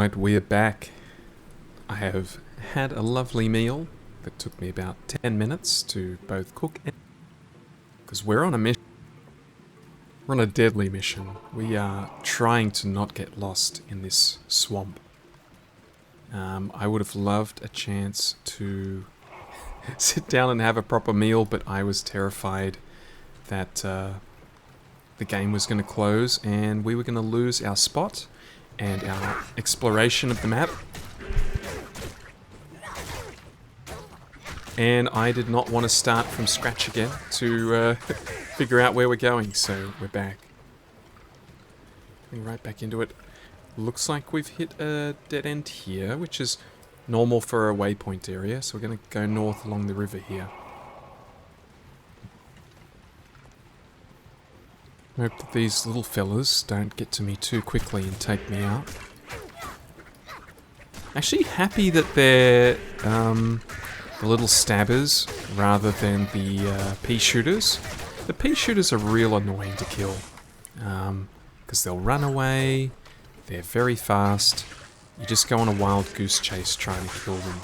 Alright, we're back. I have had a lovely meal that took me about 10 minutes to both cook and... because we're on a mission. We're on a deadly mission. We are trying to not get lost in this swamp. I would have loved a chance to sit down and have a proper meal, but I was terrified that the game was going to close and we were going to lose our spot and our exploration of the map. And I did not want to start from scratch again to figure out where we're going, so we're back. Getting right back into it. Looks like we've hit a dead end here, which is normal for a waypoint area, so we're going to go north along the river here. Hope that these little fellas don't get to me too quickly and take me out. Actually happy that they're the little stabbers rather than the pea shooters. The pea shooters are real annoying to kill because they'll run away, they're very fast, you just go on a wild goose chase trying to kill them.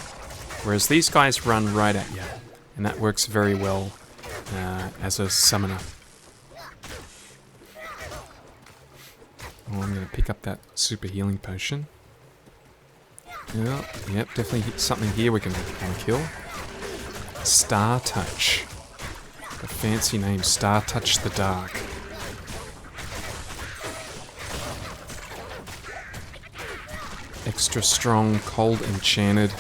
Whereas these guys run right at you, and that works very well as a summoner. Oh, I'm going to pick up that super healing potion. Yep, definitely something here we can kill. Star Touch. A fancy name, Star Touch the Dark. Extra strong, cold enchanted.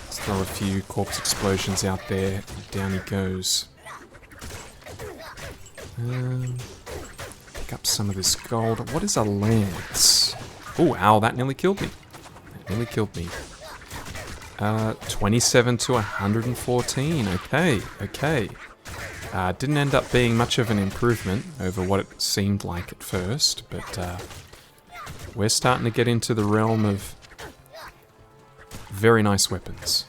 Let's throw a few corpse explosions out there. Down he goes. Pick up some of this gold. What is a lance? Oh, ow, that nearly killed me. That nearly killed me. 27 to 114. Okay. Didn't end up being much of an improvement over what it seemed like at first, but we're starting to get into the realm of very nice weapons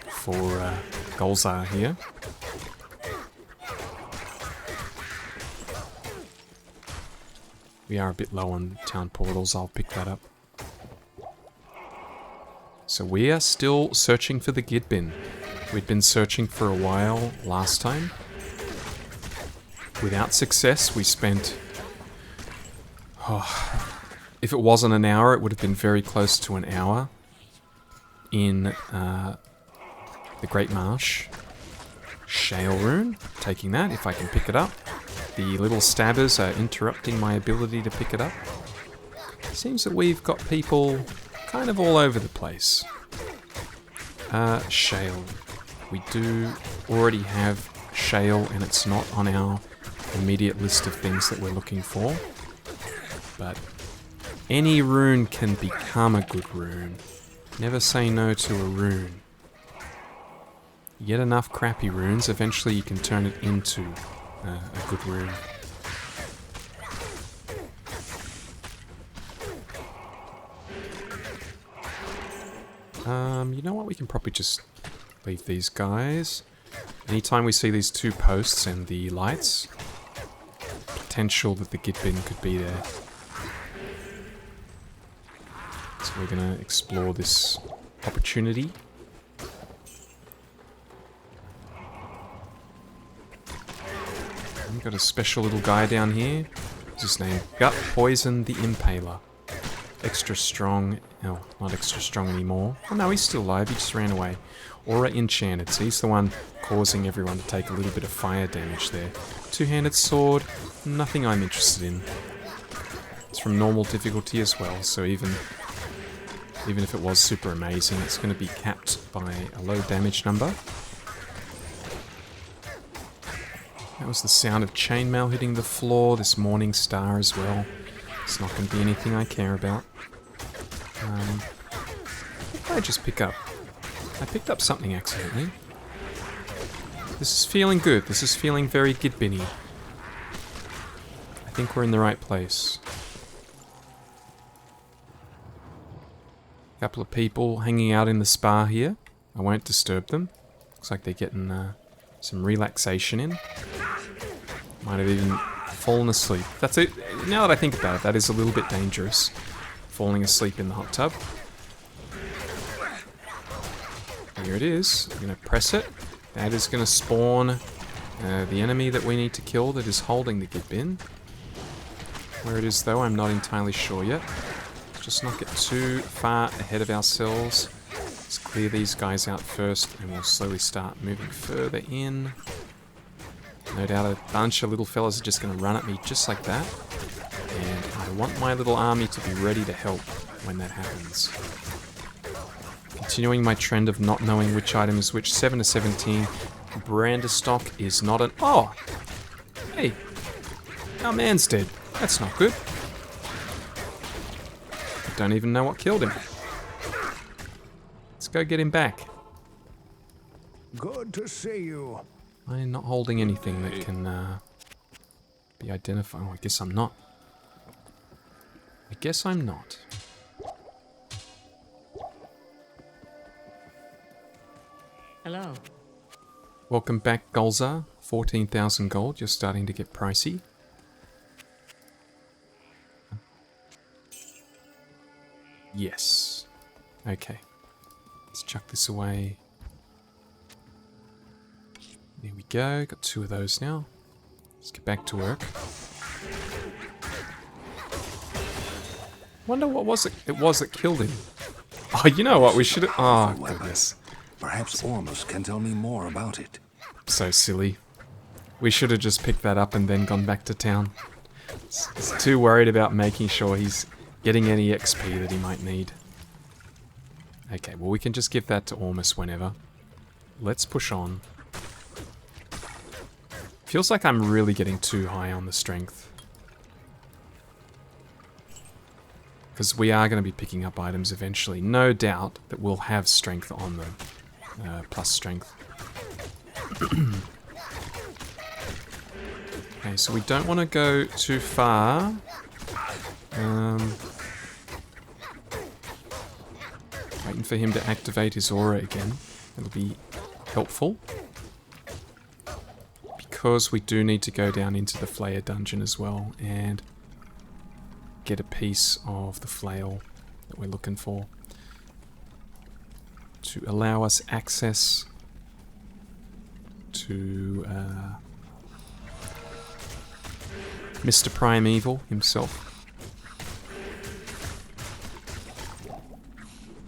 for Golzar here. We are a bit low on town portals, I'll pick that up. So we are still searching for the Gid bin. We'd been searching for a while last time. Without success, we spent... if it wasn't an hour, it would have been very close to an hour in the Great Marsh. Shale Rune, taking that if I can pick it up. The little stabbers are interrupting my ability to pick it up. Seems that we've got people kind of all over the place. Shale. We do already have shale and it's not on our immediate list of things that we're looking for. But any rune can become a good rune. Never say no to a rune. You get enough crappy runes, eventually you can turn it into a good rune. You know what? We can probably just leave these guys. Anytime we see these two posts and the lights, potential that the Gid bin could be there. So we're going to explore this opportunity. We've got a special little guy down here. What's his name? Gut Poison the Impaler. Extra strong. No, not extra strong anymore. Oh no, he's still alive. He just ran away. Aura Enchanted. So he's the one causing everyone to take a little bit of fire damage there. Two-handed sword. Nothing I'm interested in. It's from normal difficulty as well. So even if it was super amazing, it's going to be capped by a low damage number. That was the sound of chainmail hitting the floor, this morning star as well. It's not going to be anything I care about. What did I just pick up? I picked up something accidentally. This is feeling good. This is feeling very Gid bin-y. I think we're in the right place. A couple of people hanging out in the spa here. I won't disturb them. Looks like they're getting some relaxation in. Might have even fallen asleep. That's it. Now that I think about it, that is a little bit dangerous falling asleep in the hot tub. Here it is. I'm going to press it. That is going to spawn the enemy that we need to kill that is holding the git bin. Where it is though, I'm not entirely sure yet. Let's just not get too far ahead of ourselves. Let's clear these guys out first and we'll slowly start moving further in. No doubt a bunch of little fellas are just going to run at me just like that. And I want my little army to be ready to help when that happens. Continuing my trend of not knowing which item is which. 7 to 17. Brander stock is not an... Oh! Hey! Our man's dead. That's not good. I don't even know what killed him. Let's go get him back. Good to see you. I'm not holding anything that can be identified. Oh, I guess I'm not. I guess I'm not. Hello. Welcome back, Golza. 14,000 gold. You're starting to get pricey. Yes. Okay. Let's chuck this away. There we go. Got 2 of those now. Let's get back to work. Wonder what was it was that killed him. Oh, you know what? We should have... Oh, goodness. Perhaps Ormus can tell me more about it. So silly. We should have just picked that up and then gone back to town. He's too worried about making sure he's getting any XP that he might need. Okay, well we can just give that to Ormus whenever. Let's push on. Feels like I'm really getting too high on the strength. Because we are going to be picking up items eventually. No doubt that we'll have strength on them. Plus strength. Okay, so we don't want to go too far. Waiting for him to activate his aura again. It'll be helpful. Because we do need to go down into the Flayer dungeon as well and get a piece of the flail that we're looking for. To allow us access to Mr. Primeval himself.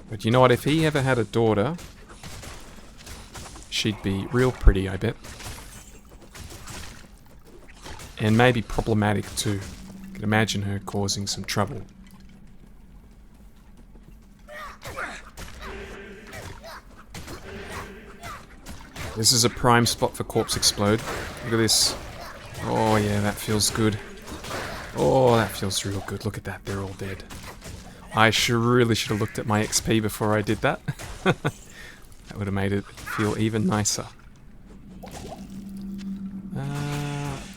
But you know what, if he ever had a daughter, she'd be real pretty, I bet. And maybe problematic too. I could imagine her causing some trouble. This is a prime spot for Corpse Explode. Look at this. Oh yeah, that feels good. Oh, that feels real good. Look at that, they're all dead. I really should have looked at my XP before I did that. That would have made it feel even nicer.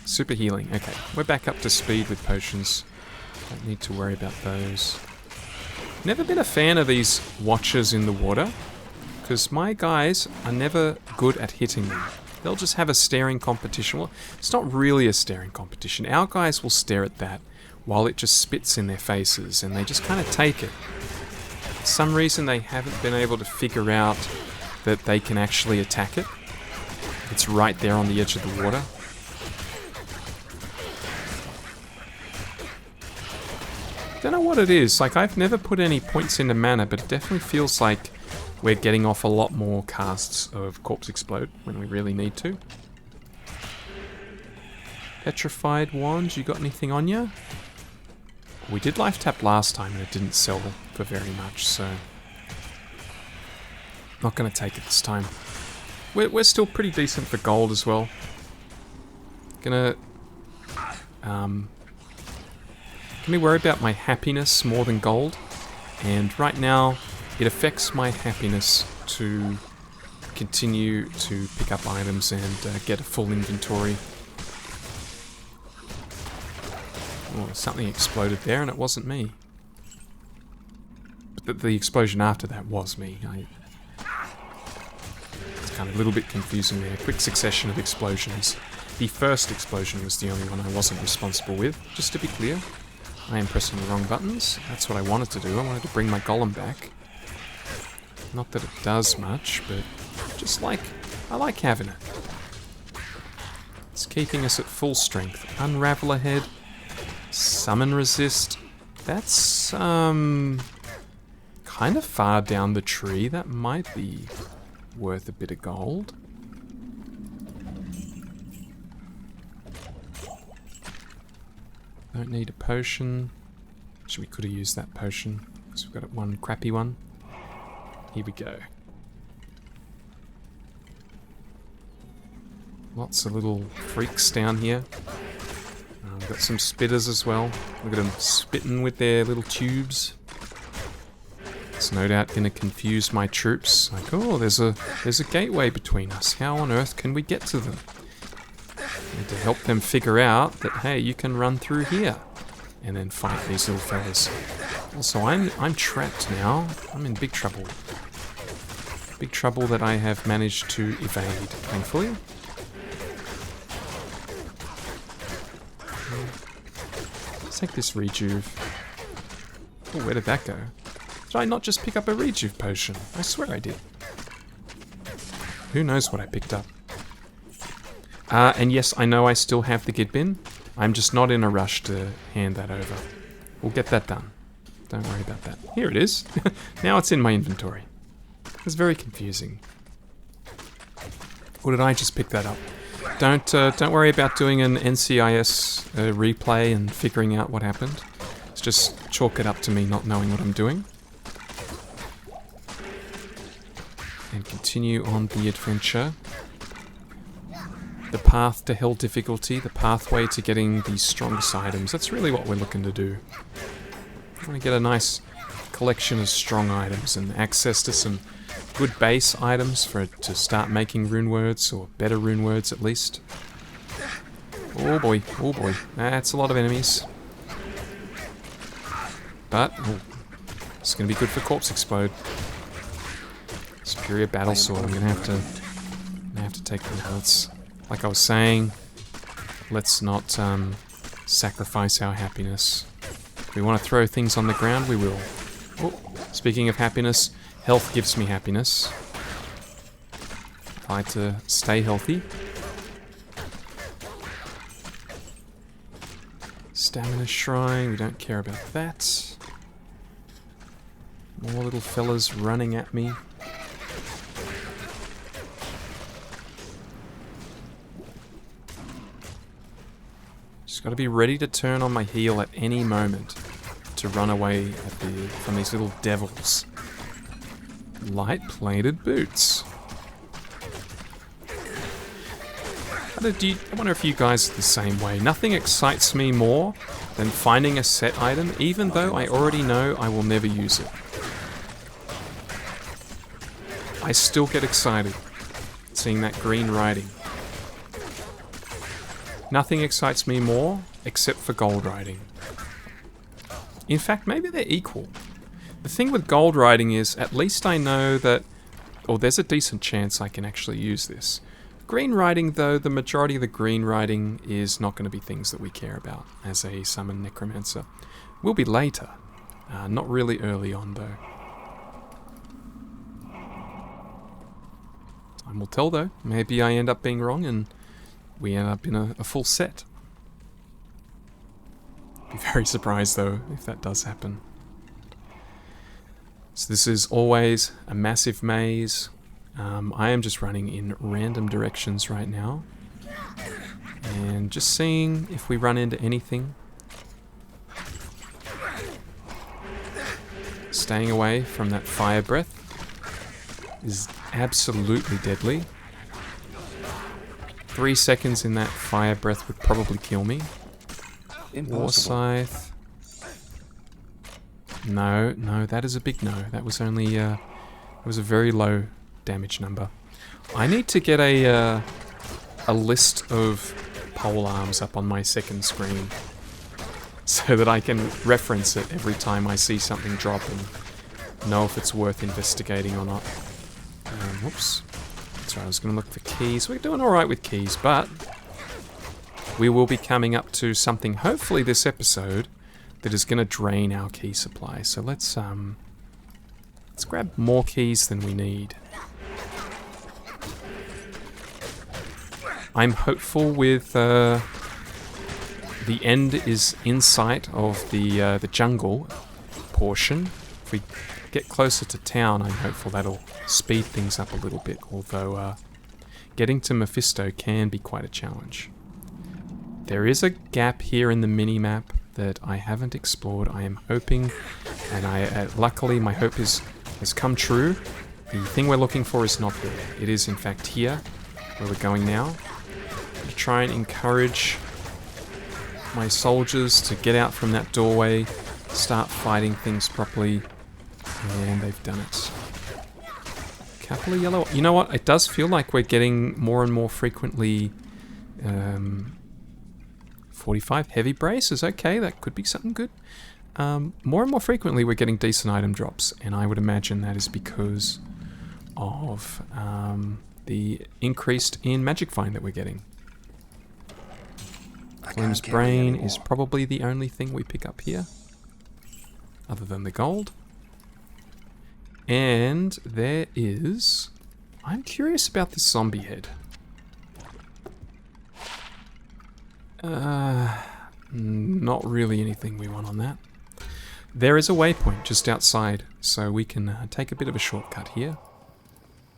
Super healing. Okay, we're back up to speed with potions. Don't need to worry about those. Never been a fan of these watchers in the water, because my guys are never good at hitting them. They'll just have a staring competition. Well, it's not really a staring competition. Our guys will stare at that while it just spits in their faces, and they just kind of take it. For some reason they haven't been able to figure out that they can actually attack it. It's right there on the edge of the water. Don't know what it is. Like, I've never put any points into mana, but it definitely feels like we're getting off a lot more casts of Corpse Explode when we really need to. Petrified Wands, you got anything on you? We did life tap last time and it didn't sell for very much, so not going to take it this time. We're still pretty decent for gold as well. Gonna can we worry about my happiness more than gold? And right now, it affects my happiness to continue to pick up items and get a full inventory. Oh, something exploded there and it wasn't me. But the explosion after that was me. It's kind of a little bit confusing there. A quick succession of explosions. The first explosion was the only one I wasn't responsible with, just to be clear. I am pressing the wrong buttons. That's what I wanted to do. I wanted to bring my golem back. Not that it does much, but just like, I like having it. It's keeping us at full strength. Unravel ahead. Summon resist. That's, kind of far down the tree. That might be worth a bit of gold. Don't need a potion. Actually, we could have used that potion, because we've got one crappy one. Here we go. Lots of little freaks down here. We've got some spitters as well. Look at them spitting with their little tubes. It's no doubt going to confuse my troops. Like, oh, there's a gateway between us. How on earth can we get to them? And to help them figure out that, hey, you can run through here and then fight these little fellas. Also, I'm trapped now. I'm in big trouble. Big trouble that I have managed to evade, thankfully. Let's take this rejuve. Oh, where did that go? Did I not just pick up a rejuve potion? I swear I did. Who knows what I picked up? And yes, I know I still have the gid bin. I'm just not in a rush to hand that over. We'll get that done. Don't worry about that. Here it is. Now it's in my inventory. It's very confusing. Or did I just pick that up? Don't worry about doing an NCIS replay and figuring out what happened. It's just chalk it up to me not knowing what I'm doing. And continue on the adventure. The path to hell difficulty, the pathway to getting the strongest items. That's really what we're looking to do. I want to get a nice collection of strong items and access to some good base items for it to start making rune words, or better rune words at least. Oh boy, that's a lot of enemies. But, oh, it's going to be good for Corpse Explode. Superior Battle Sword, I'm going to have to take the notes. Like I was saying, let's not sacrifice our happiness. If we want to throw things on the ground, we will. Oh, speaking of happiness, health gives me happiness. I like to stay healthy. Stamina Shrine, we don't care about that. More little fellas running at me. Just got to be ready to turn on my heel at any moment to run away from these little devils. Light plated boots. I wonder if you guys are the same way. Nothing excites me more than finding a set item, even though I already know I will never use it. I still get excited seeing that green writing. Nothing excites me more except for gold writing. In fact, maybe they're equal. The thing with gold writing is, at least I know that, or there's a decent chance I can actually use this. Green writing, though, the majority of the green writing is not going to be things that we care about as a summoned necromancer. Will be later. Not really early on, though. Time will tell, though. Maybe I end up being wrong and we end up in a full set. Be very surprised, though, if that does happen. So this is always a massive maze. I am just running in random directions right now. And just seeing if we run into anything. Staying away from that fire breath is absolutely deadly. 3 seconds in that fire breath would probably kill me. War Scythe. No, that is a big no. That was only, it was a very low damage number. I need to get a list of pole arms up on my second screen so that I can reference it every time I see something drop and know if it's worth investigating or not. Whoops. That's right, I was going to look for keys. We're doing alright with keys, but we will be coming up to something, hopefully this episode, that is going to drain our key supply. So let's grab more keys than we need. I'm hopeful with the end is in sight of the jungle portion. If we get closer to town, I'm hopeful that'll speed things up a little bit, although getting to Mephisto can be quite a challenge. There is a gap here in the mini-map that I haven't explored. I am hoping, and luckily my hope has come true. The thing we're looking for is not there. It is in fact here, where we're going now. I'm going to try and encourage my soldiers to get out from that doorway, start fighting things properly, and they've done it. Couple of yellow. You know what? It does feel like we're getting more and more frequently 45 heavy brace is okay. That could be something good. More and more frequently we're getting decent item drops, and I would imagine that is because of the increased in magic find that we're getting. Flame's Brain is probably the only thing we pick up here, other than the gold. And there is... I'm curious about this zombie head. Not really anything we want on that. There is a waypoint just outside, so we can take a bit of a shortcut here.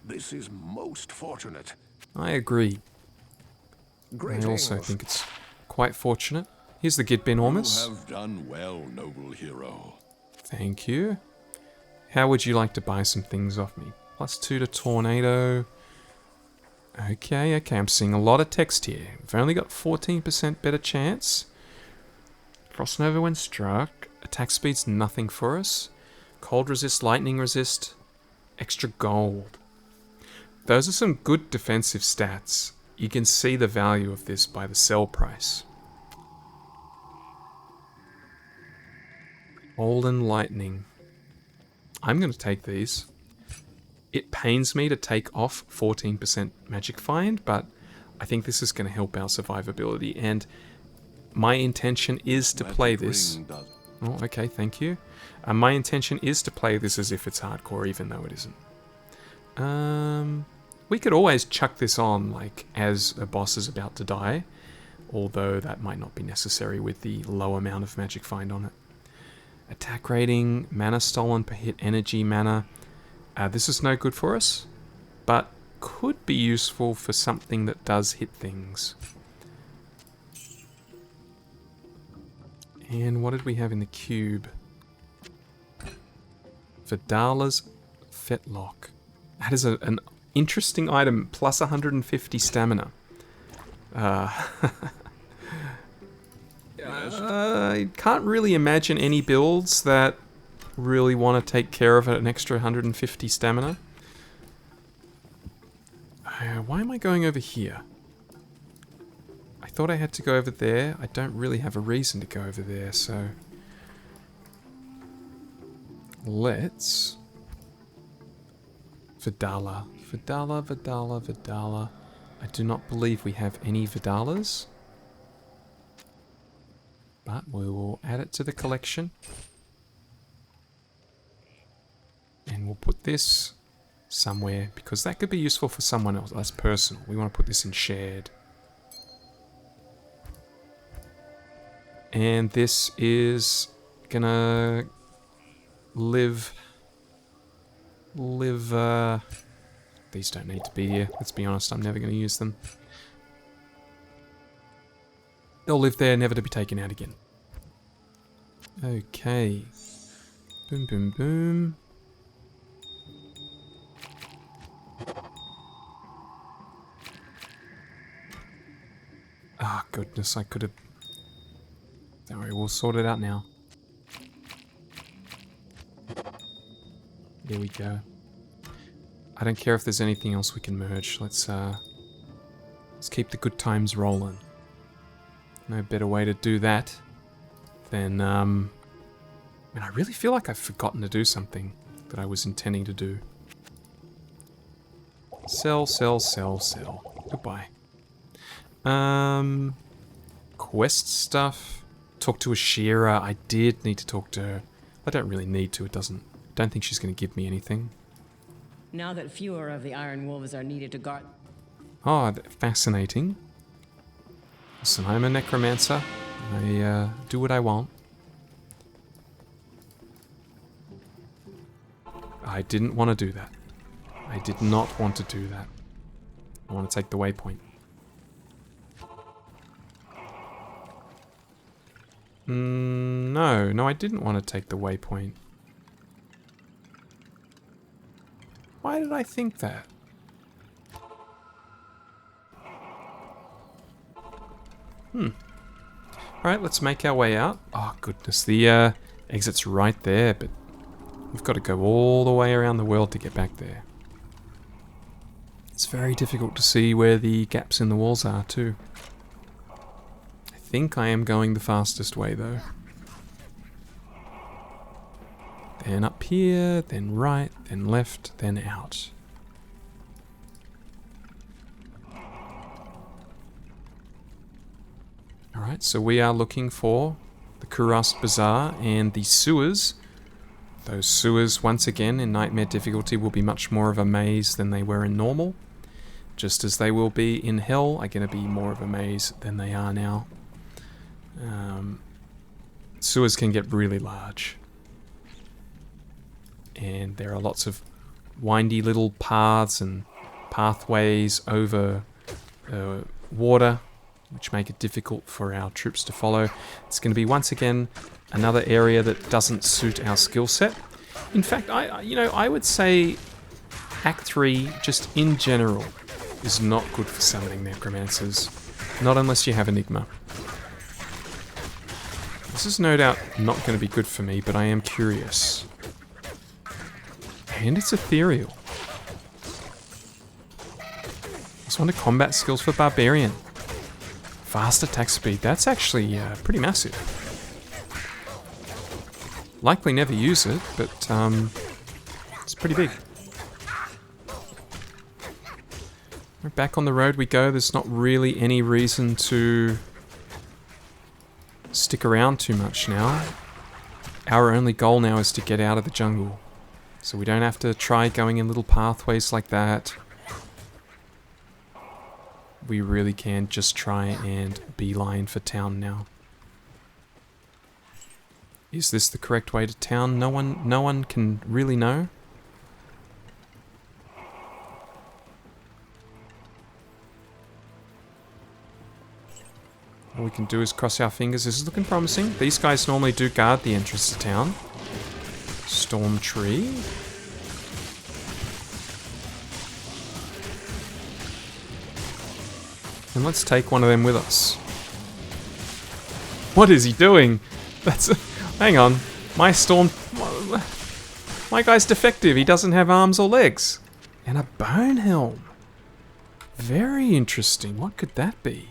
This is most fortunate. I agree. Greetings. I also think it's quite fortunate. Here's the Git bin Ormus. You have done well, noble hero. Thank you. How would you like to buy some things off me? +2 to Tornado. Okay, I'm seeing a lot of text here. We've only got 14% better chance. Frost Nova when struck. Attack speed's nothing for us. Cold resist, lightning resist. Extra gold. Those are some good defensive stats. You can see the value of this by the sell price. Cold and lightning. I'm going to take these. It pains me to take off 14% magic find, but I think this is going to help our survivability, and my intention is to play this. Oh, okay, thank you. My intention is to play this as if it's hardcore, even though it isn't. We could always chuck this on, like, as a boss is about to die, although that might not be necessary with the low amount of magic find on it. Attack rating, mana stolen per hit, energy mana. This is no good for us, but could be useful for something that does hit things. And what did we have in the cube? Vidala's Fetlock. That is an interesting item, plus 150 stamina. I can't really imagine any builds that really want to take care of an extra 150 stamina. Why am I going over here? I thought I had to go over there. I don't really have a reason to go over there, so... Let's... Vidala. I do not believe we have any Vidalas. But we will add it to the collection. And we'll put this somewhere, because that could be useful for someone else. That's personal. We want to put this in shared. And this is gonna live... These don't need to be here. Let's be honest, I'm never going to use them. They'll live there, never to be taken out again. Okay. Boom, boom, boom. Ah, goodness, I could have... Don't worry, we'll sort it out now. There we go. I don't care if there's anything else we can merge. Let's keep the good times rolling. No better way to do that than, I mean, I really feel like I've forgotten to do something that I was intending to do. Sell. Goodbye. Quest stuff. Talk to Ashira. I did need to talk to her. I don't really need to. Don't think she's going to give me anything. Now that fewer of the Iron Wolves are needed to guard... Oh, fascinating. Listen, I'm a necromancer. I do what I want. I didn't want to do that. I did not want to do that. I want to take the waypoint. No, I didn't want to take the waypoint. Why did I think that? Alright, let's make our way out. Oh, goodness, the exit's right there, but we've got to go all the way around the world to get back there. It's very difficult to see where the gaps in the walls are, too. I think I am going the fastest way, though. Then up here, then right, then left, then out. Alright, so we are looking for the Kurast Bazaar and the sewers. Those sewers, once again, in Nightmare difficulty will be much more of a maze than they were in normal. Just as they will be in Hell, are going to be more of a maze than they are now. Sewers can get really large. And there are lots of windy little paths and pathways over water, which make it difficult for our troops to follow. It's going to be, once again, another area that doesn't suit our skill set. In fact, I would say Act 3, just in general, is not good for summoning Necromancers. Not unless you have Enigma. This is no doubt not going to be good for me, but I am curious. And it's ethereal. Just want to combat skills for Barbarian. Fast attack speed, that's actually pretty massive. Likely never use it, but it's pretty big. Back on the road we go. There's not really any reason to stick around too much now. Our only goal now is to get out of the jungle. So we don't have to try going in little pathways like that. We really can just try and beeline for town now. Is this the correct way to town? No one can really know. All we can do is cross our fingers. This is looking promising. These guys normally do guard the entrance to town. Storm tree. And let's take one of them with us. What is he doing? That's... hang on. My guy's defective. He doesn't have arms or legs. And a bone helm. Very interesting. What could that be?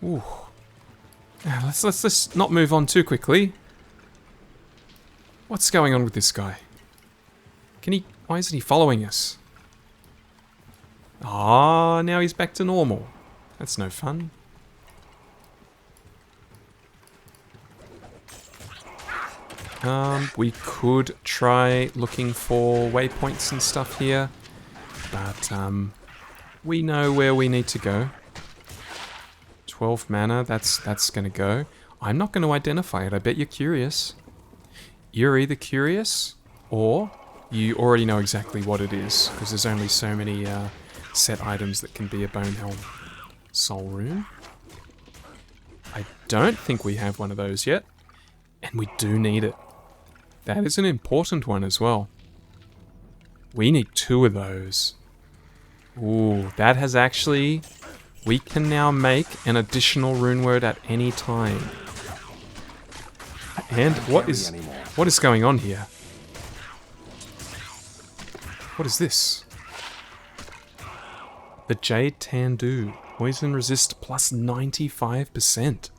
Ooh. Let's not move on too quickly. What's going on with this guy? Why isn't he following us? Ah, now he's back to normal. That's no fun. We could try looking for waypoints and stuff here, but we know where we need to go. 12 mana, that's gonna go. I'm not going to identify it. I bet you're curious. You're either curious or you already know exactly what it is, because there's only so many set items that can be a bone helm. Soul rune. I don't think we have one of those yet, and we do need it. That is an important one as well. We need 2 of those. Ooh, that has actually... We can now make an additional rune word at any time. And what is going on here? What is this? The Jade Tandu. Poison resist plus 95%.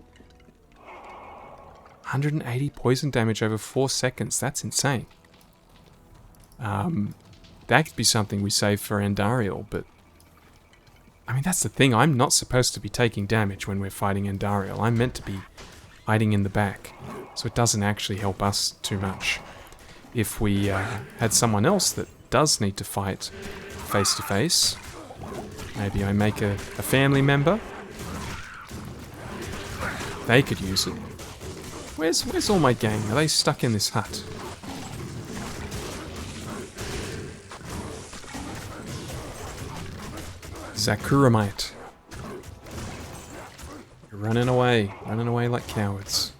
180 poison damage over 4 seconds. That's insane. That could be something we save for Andariel, but I mean, that's the thing. I'm not supposed to be taking damage when we're fighting Andariel. I'm meant to be hiding in the back. So it doesn't actually help us too much. If we had someone else that does need to fight face to face, maybe I make a family member. They could use it. Where's all my gang? Are they stuck in this hut? Zakuramite. You're running away like cowards.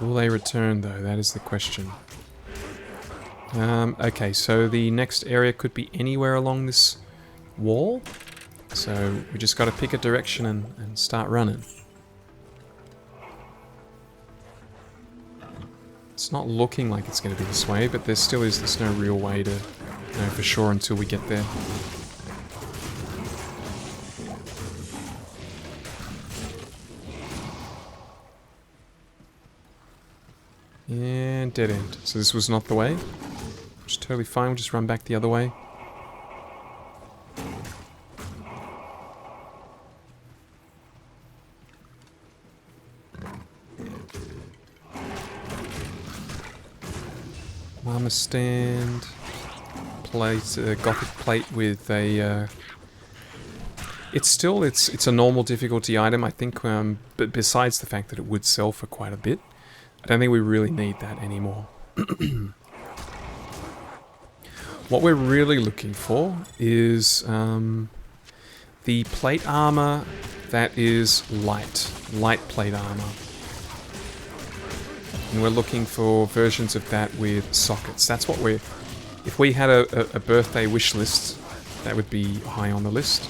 Will they return though? That is the question. Okay, so the next area could be anywhere along this wall. So we just got to pick a direction and start running. It's not looking like it's going to be this way, but there's no real way to know for sure until we get there. And dead end. So this was not the way. Which is totally fine, we'll just run back the other way. Armor stand. Plate, Gothic plate with a... It's a normal difficulty item, I think, but besides the fact that it would sell for quite a bit, I don't think we really need that anymore. What we're really looking for is the plate armor that is light plate armor. And we're looking for versions of that with sockets. That's what we're... If we had a birthday wish list, that would be high on the list.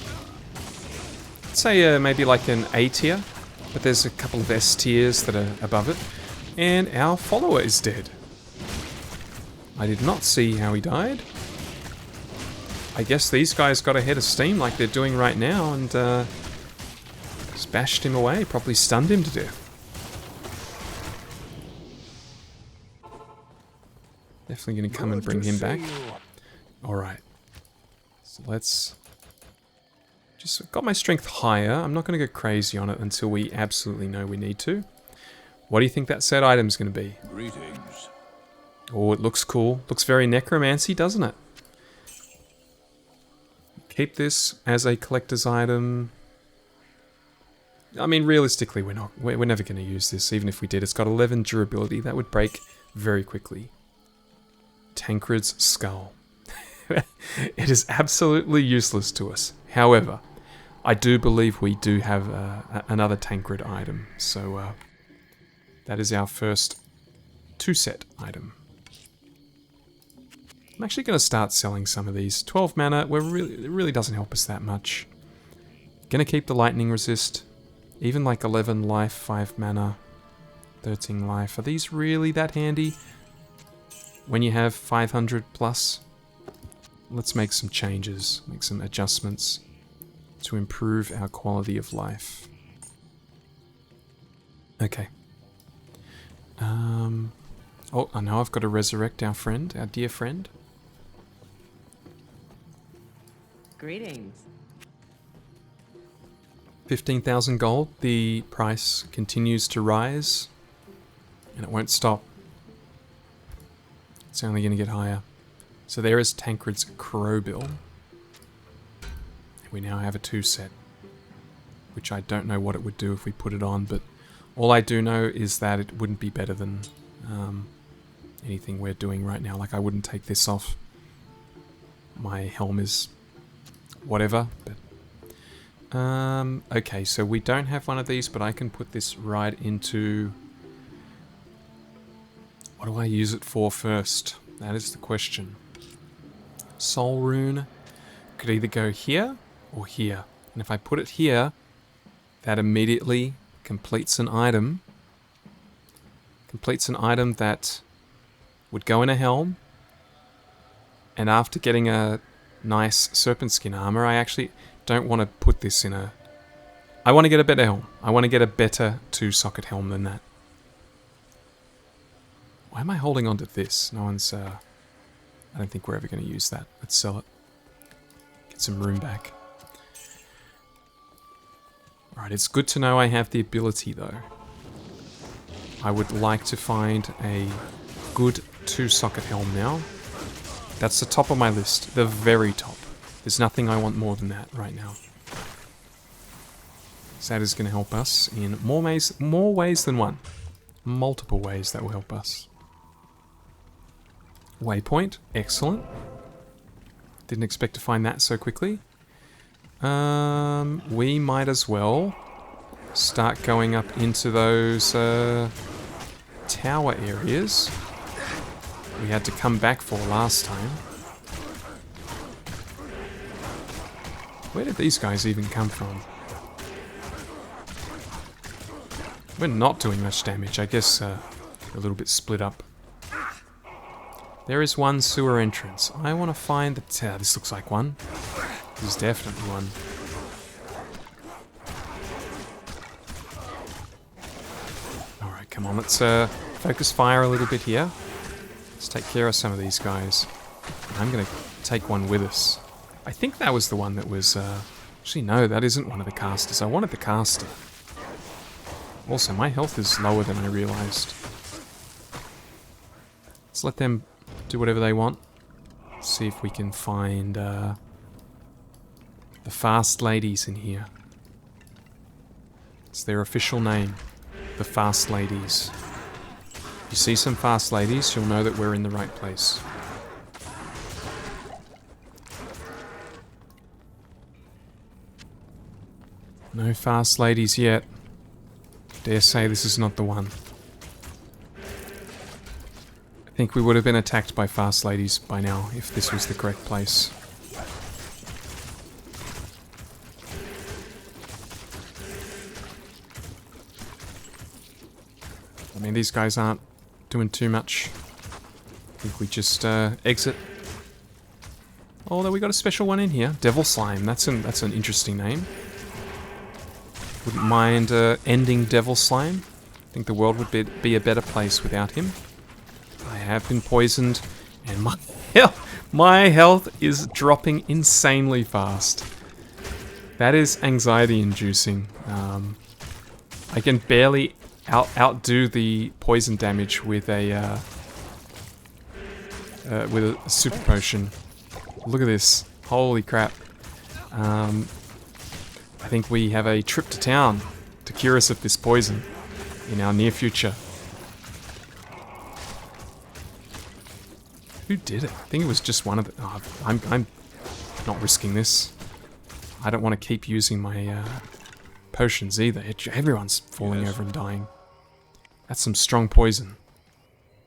I'd say maybe like an A tier, but there's a couple of S tiers that are above it. And our follower is dead. I did not see how he died. I guess these guys got a head of steam like they're doing right now and just bashed him away, probably stunned him to death. Definitely going to come and bring him back. Alright. So let's... Just got my strength higher. I'm not going to go crazy on it until we absolutely know we need to. What do you think that set item's going to be? Greetings. Oh, it looks cool. Looks very necromancy, doesn't it? Keep this as a collector's item. I mean, realistically, we're never going to use this. Even if we did, it's got 11 durability. That would break very quickly. Tancred's skull. It is absolutely useless to us. However, I do believe we do have another Tancred item. So that is our first 2-set item. I'm actually going to start selling some of these. 12 mana, it really doesn't help us that much. Going to keep the lightning resist. Even like 11 life, 5 mana, 13 life. Are these really that handy? When you have 500 plus, let's make some changes, make some adjustments to improve our quality of life. Okay. Oh, I know I've got to resurrect our friend, our dear friend. Greetings. 15,000 gold. The price continues to rise, and it won't stop. It's only going to get higher. So there is Tancred's Crowbill. We now have a 2-set, which I don't know what it would do if we put it on, but all I do know is that it wouldn't be better than anything we're doing right now. Like, I wouldn't take this off. My helm is whatever, but okay, so we don't have one of these, but I can put this right into... What do I use it for first? That is the question. Soul Rune could either go here or here. And if I put it here, that immediately completes an item. Completes an item that would go in a helm. And after getting a nice serpent skin armor, I actually don't want to put this in a... I want to get a better helm. I want to get a better 2-socket helm than that. Why am I holding on to this? No one's... I don't think we're ever going to use that. Let's sell it. Get some room back. Alright, it's good to know I have the ability though. I would like to find a good 2-socket helm now. That's the top of my list. The very top. There's nothing I want more than that right now. So that is going to help us in more ways than one. Multiple ways that will help us. Waypoint. Excellent. Didn't expect to find that so quickly. We might as well start going up into those tower areas we had to come back for last time. Where did these guys even come from? We're not doing much damage. I guess a little bit split up. There is one sewer entrance. I want to find the tower. This looks like one. This is definitely one. Alright, come on. Let's focus fire a little bit here. Let's take care of some of these guys. I'm going to take one with us. I think that was the one that was... actually, no, that isn't one of the casters. I wanted the caster. Also, my health is lower than I realized. Let's let them do whatever they want. See if we can find the fast ladies in here. It's their official name. The fast ladies. If you see some fast ladies, you'll know that we're in the right place. No fast ladies yet. Dare say this is not the one. I think we would have been attacked by fast ladies by now if this was the correct place. I mean, these guys aren't doing too much. I think we just exit. Although we got a special one in here. Devil Slime. That's an interesting name. Wouldn't mind ending Devil Slime. I think the world would be a better place without him. I have been poisoned, and my health is dropping insanely fast. That is anxiety-inducing. I can barely outdo the poison damage with a super potion. Look at this! Holy crap! I think we have a trip to town to cure us of this poison in our near future. Who did it? I think it was just one of the... Oh, I'm not risking this. I don't want to keep using my potions either. Everyone's falling over and dying. That's some strong poison.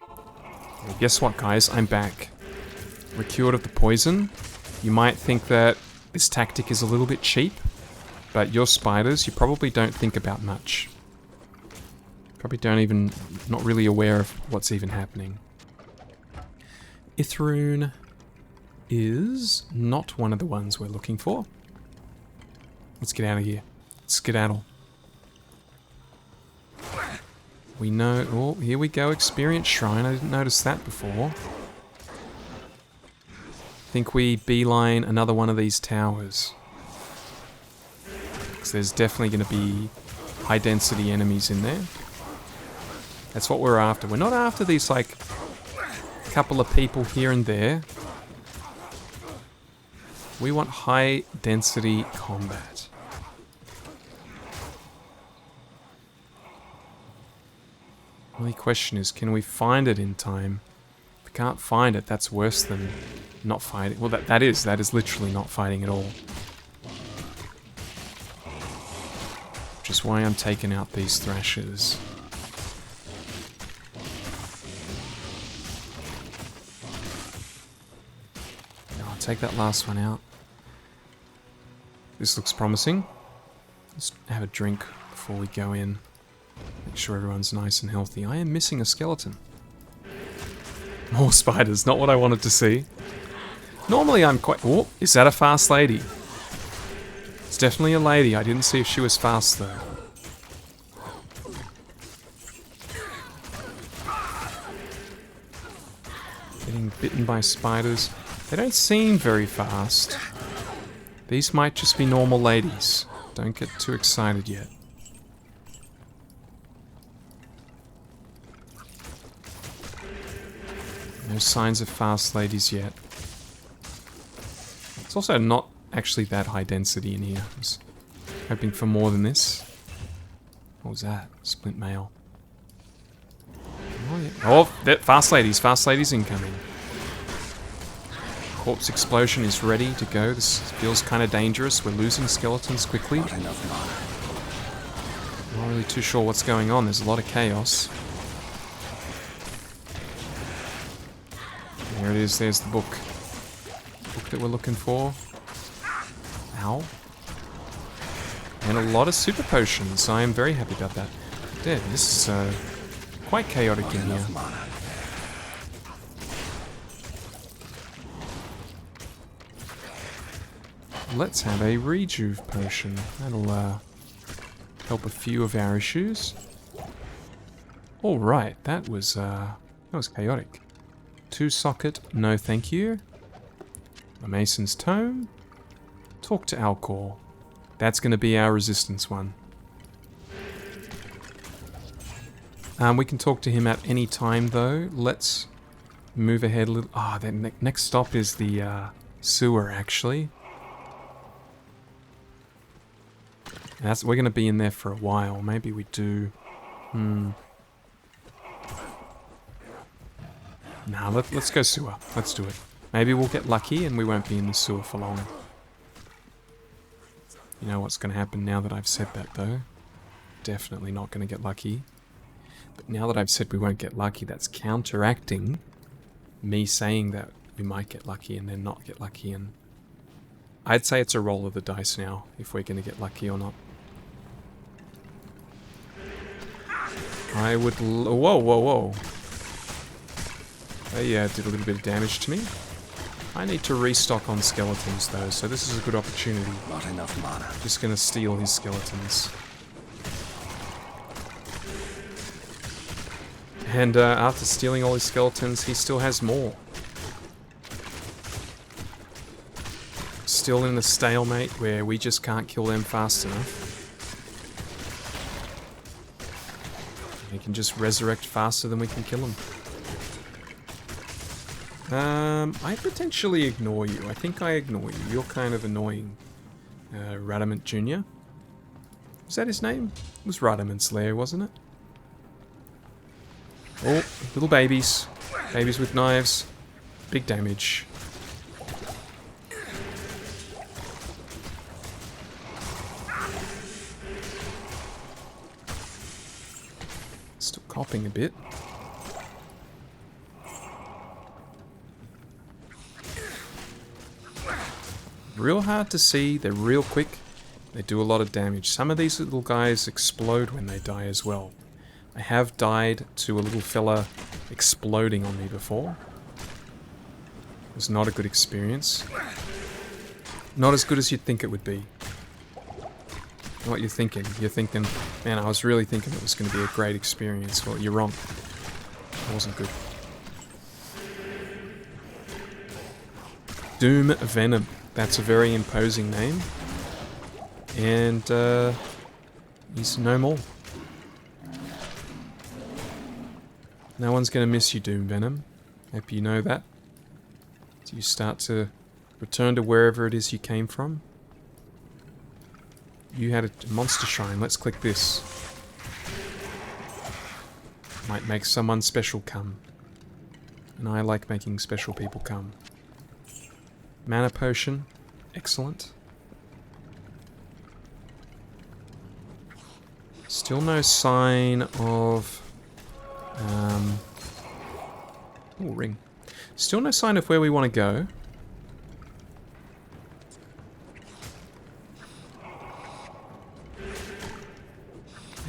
Well, guess what, guys? I'm back. We're cured of the poison. You might think that this tactic is a little bit cheap. But your spiders, you probably don't think about much. Probably not really aware of what's even happening. E13 is not one of the ones we're looking for. Let's get out of here. Skedaddle. We know... Oh, here we go. Experience Shrine. I didn't notice that before. I think we beeline another one of these towers. There's definitely going to be high density enemies in there. That's what we're after. We're not after these like couple of people here and there. We want high density combat. The only question is, can we find it in time? If we can't find it, that's worse than not fighting. Well, that is literally not fighting at all. Which is why I'm taking out these thrashers. I'll take that last one out. This looks promising. Let's have a drink before we go in. Make sure everyone's nice and healthy. I am missing a skeleton. More spiders, not what I wanted to see. Normally I'm quite... Oh, is that a fast lady? It's definitely a lady. I didn't see if she was fast, though. Getting bitten by spiders. They don't seem very fast. These might just be normal ladies. Don't get too excited yet. No signs of fast ladies yet. It's also not actually that high density in here. I was hoping for more than this. What was that? Splint mail. Oh, yeah. Oh, fast ladies incoming. Corpse explosion is ready to go. This feels kind of dangerous. We're losing skeletons quickly. Not enough mana. Not really too sure what's going on. There's a lot of chaos. There it is. There's the book. The book that we're looking for. Ow. And a lot of super potions. I am very happy about that. Damn, this is quite chaotic in here. Let's have a rejuve potion. That'll help a few of our issues. All right, that was chaotic. 2-socket, no thank you. The Mason's Tome. Talk to Alcor. That's going to be our resistance one. We can talk to him at any time, though. Let's move ahead a little. Ah, the next stop is the sewer, actually. We're going to be in there for a while. Maybe we do. Nah, let's go sewer. Let's do it. Maybe we'll get lucky and we won't be in the sewer for long. You know what's going to happen now that I've said that, though? Definitely not going to get lucky. But now that I've said we won't get lucky, that's counteracting me saying that we might get lucky and then not get lucky. And I'd say it's a roll of the dice now, if we're going to get lucky or not. I would... Whoa. They did a little bit of damage to me. I need to restock on skeletons, though, so this is a good opportunity. Not enough mana. Just gonna steal his skeletons. And after stealing all his skeletons, he still has more. Still in the stalemate where we just can't kill them fast enough. He can just resurrect faster than we can kill him. I potentially ignore you. I think I ignore you. You're kind of annoying. Radamant Jr. Was that his name? It was Radamant's lair, wasn't it? Oh, little babies. Babies with knives. Big damage. Still coughing a bit. Real hard to see, they're real quick, they do a lot of damage. Some of these little guys explode when they die as well. I have died to a little fella exploding on me before. It was not a good experience. Not as good as you'd think it would be. What you're thinking? You're thinking, man, I was really thinking it was going to be a great experience. Well, you're wrong. It wasn't good. Doom Venom. That's a very imposing name. And he's no more. No one's going to miss you, Doom Venom. Hope you know that. Do you start to return to wherever it is you came from? You had a monster shrine. Let's click this. Might make someone special come. And I like making special people come. Mana potion. Excellent. Still no sign of... Oh, ring. Still no sign of where we want to go.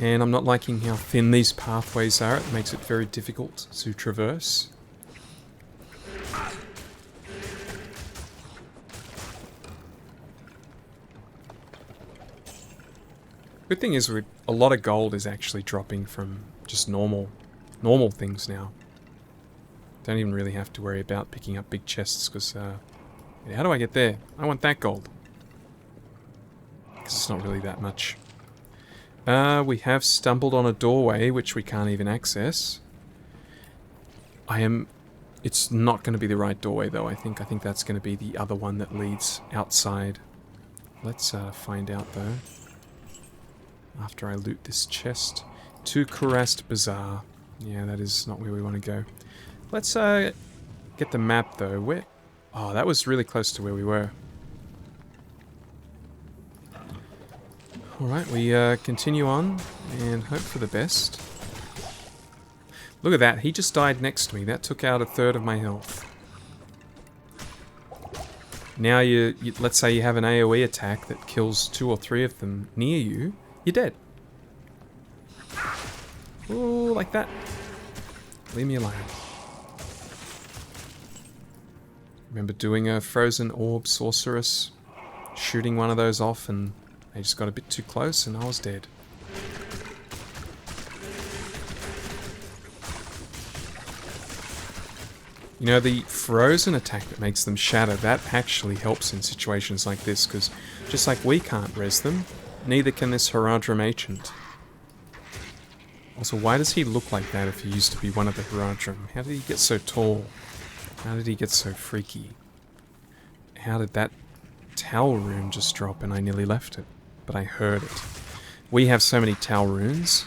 And I'm not liking how thin these pathways are. It makes it very difficult to traverse. Good thing is a lot of gold is actually dropping from just normal things now. Don't even really have to worry about picking up big chests because how do I get there? I want that gold. because it's not really that much. We have stumbled on a doorway, which we can't even access. It's not going to be the right doorway, though, I think. I think that's going to be the other one that leads outside. Let's find out, though. After I loot this chest. To Kurast Bazaar. Yeah, that is not where we want to go. Let's get the map, though. Where? Oh, that was really close to where we were. Alright, we continue on and hope for the best. Look at that, he just died next to me. That took out a third of my health. Now let's say you have an AoE attack that kills 2 or 3 of them near you, you're dead. Ooh, like that. Leave me alone. Remember doing a frozen orb sorceress, shooting one of those off, and they just got a bit too close and I was dead. You know, the frozen attack that makes them shatter, that actually helps in situations like this, because just like we can't res them, neither can this Haradrim Ancient. Also, why does he look like that if he used to be one of the Haradrim? How did he get so tall? How did he get so freaky? How did that Tau rune just drop and I nearly left it? But I heard it. We have so many Tau runes.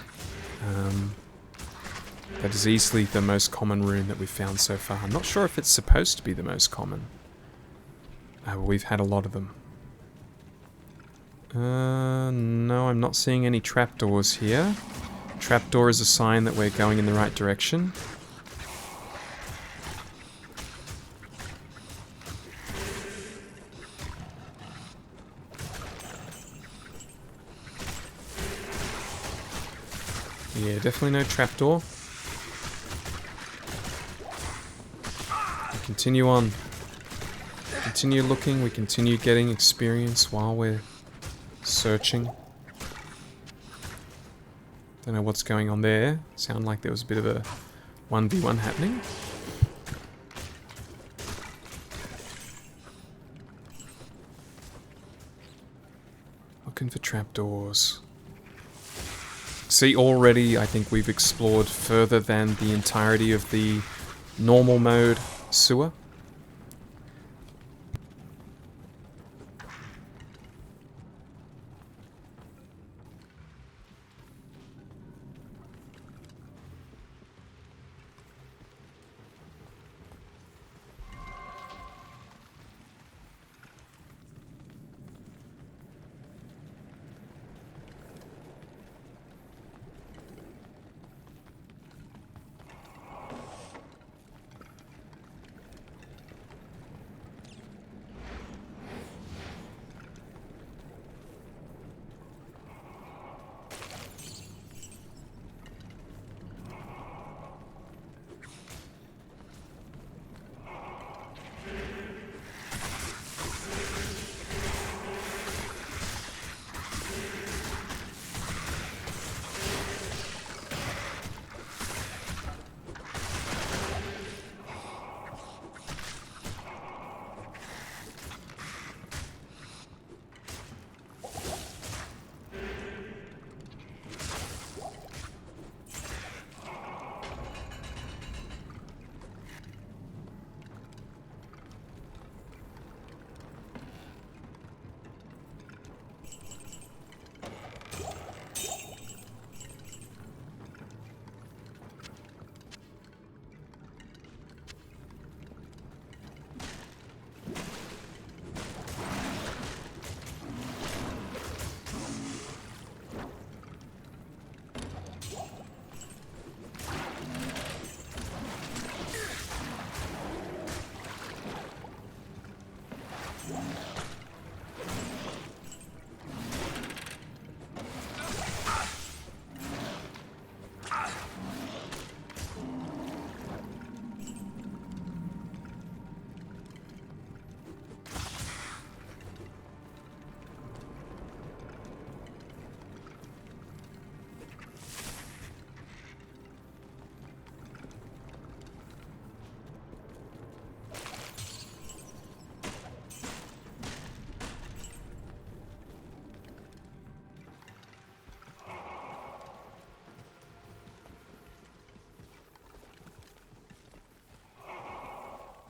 That is easily the most common rune that we've found so far. I'm not sure if it's supposed to be the most common. We've had a lot of them. No, I'm not seeing any trapdoors here. Trapdoor is a sign that we're going in the right direction. Yeah, definitely no trapdoor. We continue on. Continue looking, we continue getting experience while we're searching. Don't know what's going on there. Sound like there was a bit of a 1v1 happening. Looking for trapdoors. See, already I think we've explored further than the entirety of the normal mode sewer.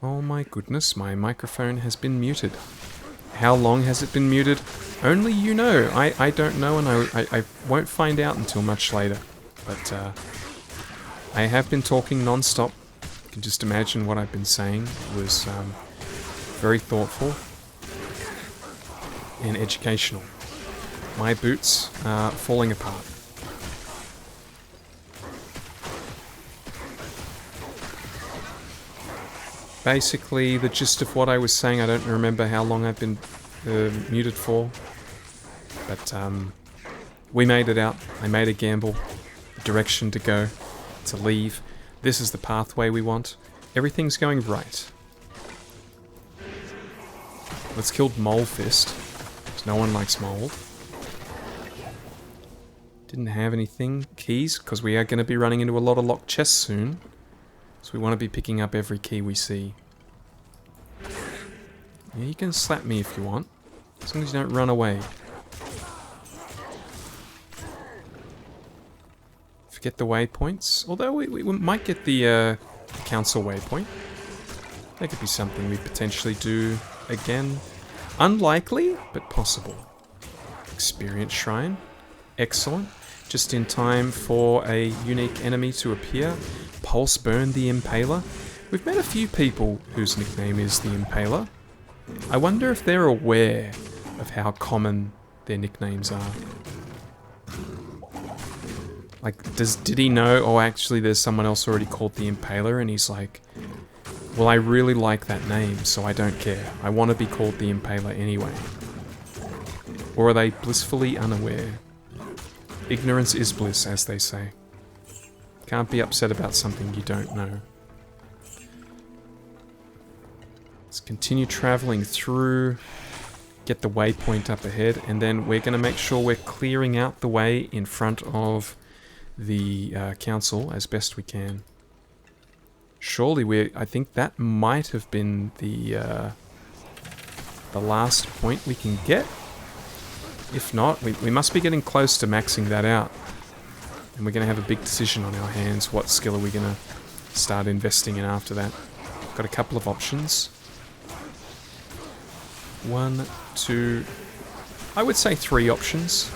Oh my goodness, my microphone has been muted. How long has it been muted? Only you know. I don't know, and I won't find out until much later. But I have been talking non-stop. You can just imagine what I've been saying. It was very thoughtful and educational. My boots are falling apart. Basically, the gist of what I was saying, I don't remember how long I've been muted for. But we made it out. I made a gamble. The direction to go. To leave. This is the pathway we want. Everything's going right. Let's kill Mole Fist. No one likes mold. Didn't have anything. Keys, because we are going to be running into a lot of locked chests soon. So we want to be picking up every key we see. Yeah, you can slap me if you want. As long as you don't run away. Forget the waypoints. Although we might get the council waypoint. That could be something we potentially do again. Unlikely, but possible. Experience Shrine. Excellent. Just in time for a unique enemy to appear. Pulse Burn the Impaler. We've met a few people whose nickname is the Impaler. I wonder if they're aware of how common their nicknames are. Like, did he know, oh actually there's someone else already called the Impaler, and he's like, well, I really like that name, so I don't care. I want to be called the Impaler anyway. Or are they blissfully unaware? Ignorance is bliss, as they say. Can't be upset about something you don't know. Let's continue traveling through, get the waypoint up ahead, and then we're going to make sure we're clearing out the way in front of the council as best we can. Surely I think that might have been the last point we can get. If not, we must be getting close to maxing that out. And we're going to have a big decision on our hands. What skill are we going to start investing in after that? Got a couple of options. 1, 2, I would say 3 options.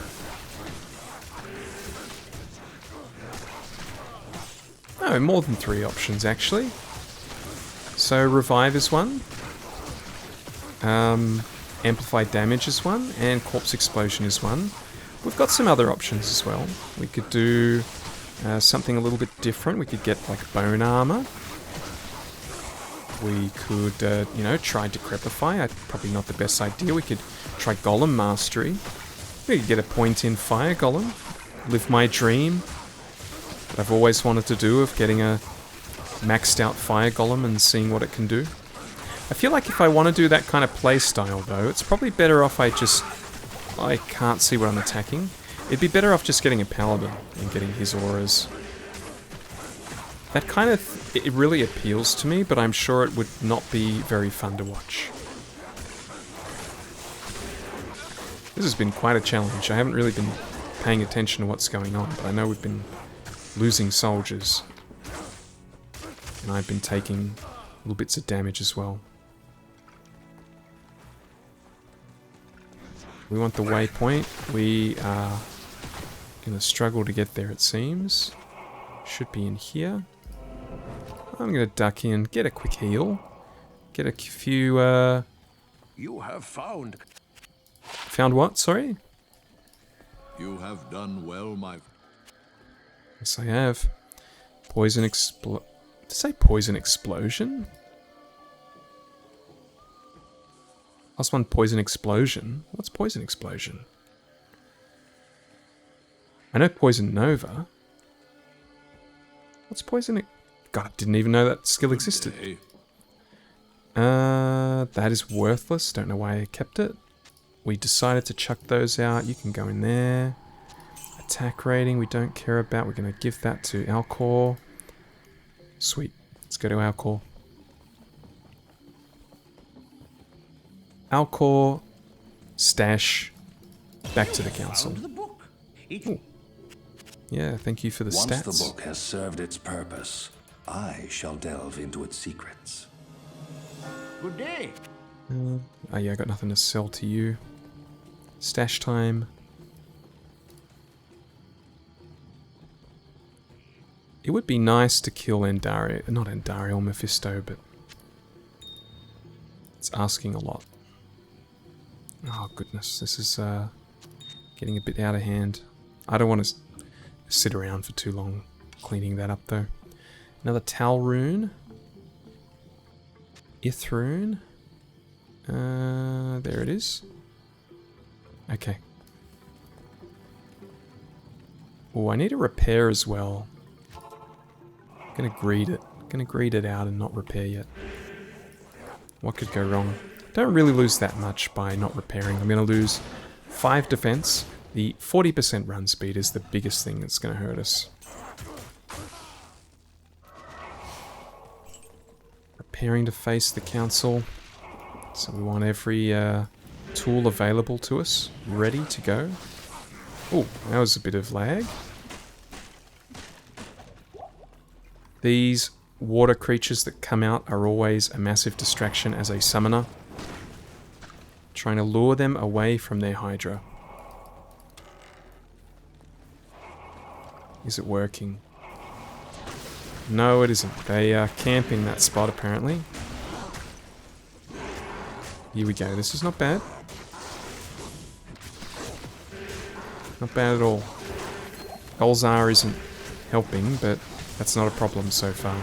No, more than 3 options actually. So Revive is one. Amplified Damage is one, and Corpse Explosion is one. We've got some other options as well. We could do something a little bit different. We could get like Bone Armor. We could, you know, try Decrepify. Probably not the best idea. We could try Golem Mastery. We could get a point in Fire Golem. Live my dream that I've always wanted to do of getting a maxed out Fire Golem and seeing what it can do. I feel like if I want to do that kind of playstyle though, it's probably better off I can't see what I'm attacking. It'd be better off just getting a Paladin and getting his auras. That kind of, it really appeals to me, but I'm sure it would not be very fun to watch. This has been quite a challenge. I haven't really been paying attention to what's going on, but I know we've been losing soldiers. And I've been taking little bits of damage as well. We want the waypoint. We are going to struggle to get there, it seems. Should be in here. I'm going to duck in, get a quick heal. Get a few, You have found. Found what? Sorry? You have done well, my... Yes, I have. Poison Did it say Poison Explosion? Last one, Poison Explosion. What's Poison Explosion? I know Poison Nova. What's Poison... God, I didn't even know that skill existed. That is worthless. Don't know why I kept it. We decided to chuck those out. You can go in there. Attack rating we don't care about. We're going to give that to Alcor. Sweet. Let's go to Alcor. Alcor, stash, back to the council. Found the book. Ooh. Yeah, thank you for the Once stats. the book has served its purpose, I shall delve into its secrets. Good day. Oh yeah, I got nothing to sell to you. Stash time. It would be nice to kill Endariel, not Endariel, Mephisto, but it's asking a lot. Oh goodness, this is getting a bit out of hand. I don't want to sit around for too long cleaning that up though. Another Tal rune. Ith rune. There it is. Okay. Oh, I need a repair as well. Gonna greed it. Gonna greed it out and not repair yet. What could go wrong? Don't really lose that much by not repairing. I'm gonna lose 5 defense. The 40% run speed is the biggest thing that's gonna hurt us. Preparing to face the council. So we want every tool available to us, ready to go. Oh, that was a bit of lag. These water creatures that come out are always a massive distraction as a summoner. Trying to lure them away from their Hydra. Is it working? No, it isn't. They are camping that spot apparently. Here we go. This is not bad. Not bad at all. Golzar isn't helping, but that's not a problem so far.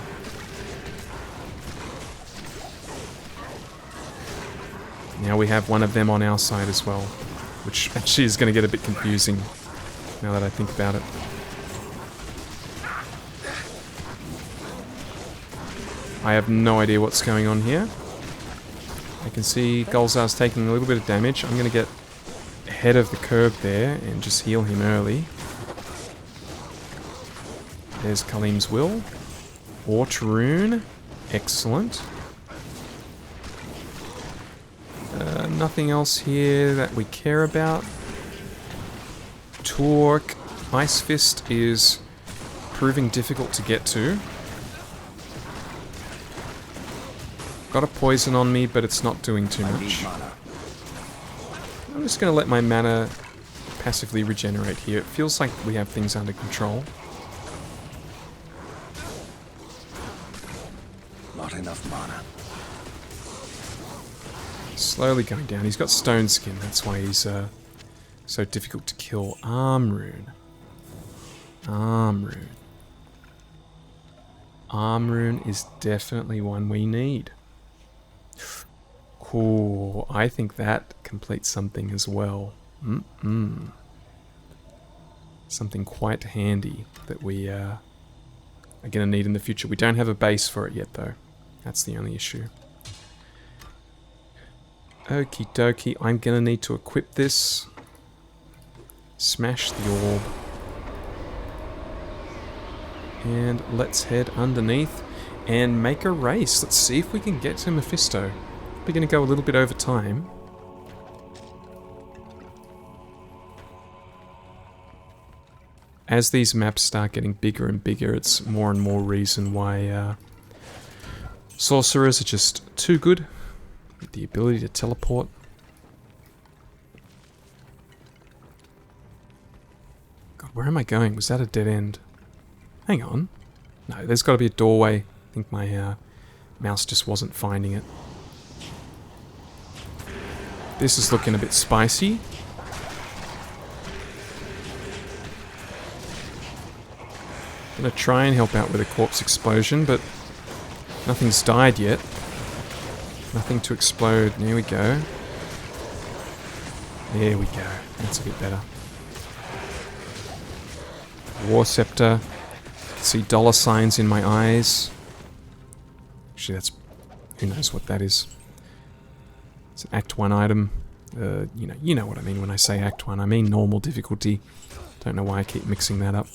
Now we have one of them on our side as well, which actually is going to get a bit confusing now that I think about it. I have no idea what's going on here. I can see Golzar's taking a little bit of damage. I'm going to get ahead of the curve there and just heal him early. There's Kalim's Will. Ort rune. Excellent. Nothing else here that we care about. Torque. Ice Fist is proving difficult to get to. Got a poison on me, but it's not doing too much. I'm just going to let my mana passively regenerate here. It feels like we have things under control. Not enough mana. Slowly going down. He's got stone skin, that's why he's so difficult to kill. Arm rune. Arm rune. Arm rune is definitely one we need. Cool. I think that completes something as well. Something quite handy that we are going to need in the future. We don't have a base for it yet, though. That's the only issue. Okie dokie. I'm going to need to equip this. Smash the orb. And let's head underneath and make a race. Let's see if we can get to Mephisto. We're going to go a little bit over time. As these maps start getting bigger and bigger, it's more and more reason why sorcerers are just too good. With the ability to teleport. God, where am I going? Was that a dead end? Hang on. No, there's got to be a doorway. I think my mouse just wasn't finding it. This is looking a bit spicy. Gonna try and help out with a corpse explosion, but nothing's died yet. Nothing to explode. There we go. There we go. That's a bit better. War Scepter. See dollar signs in my eyes. Actually, that's... who knows what that is. It's an Act 1 item. You know what I mean when I say Act 1. I mean normal difficulty. Don't know why I keep mixing that up.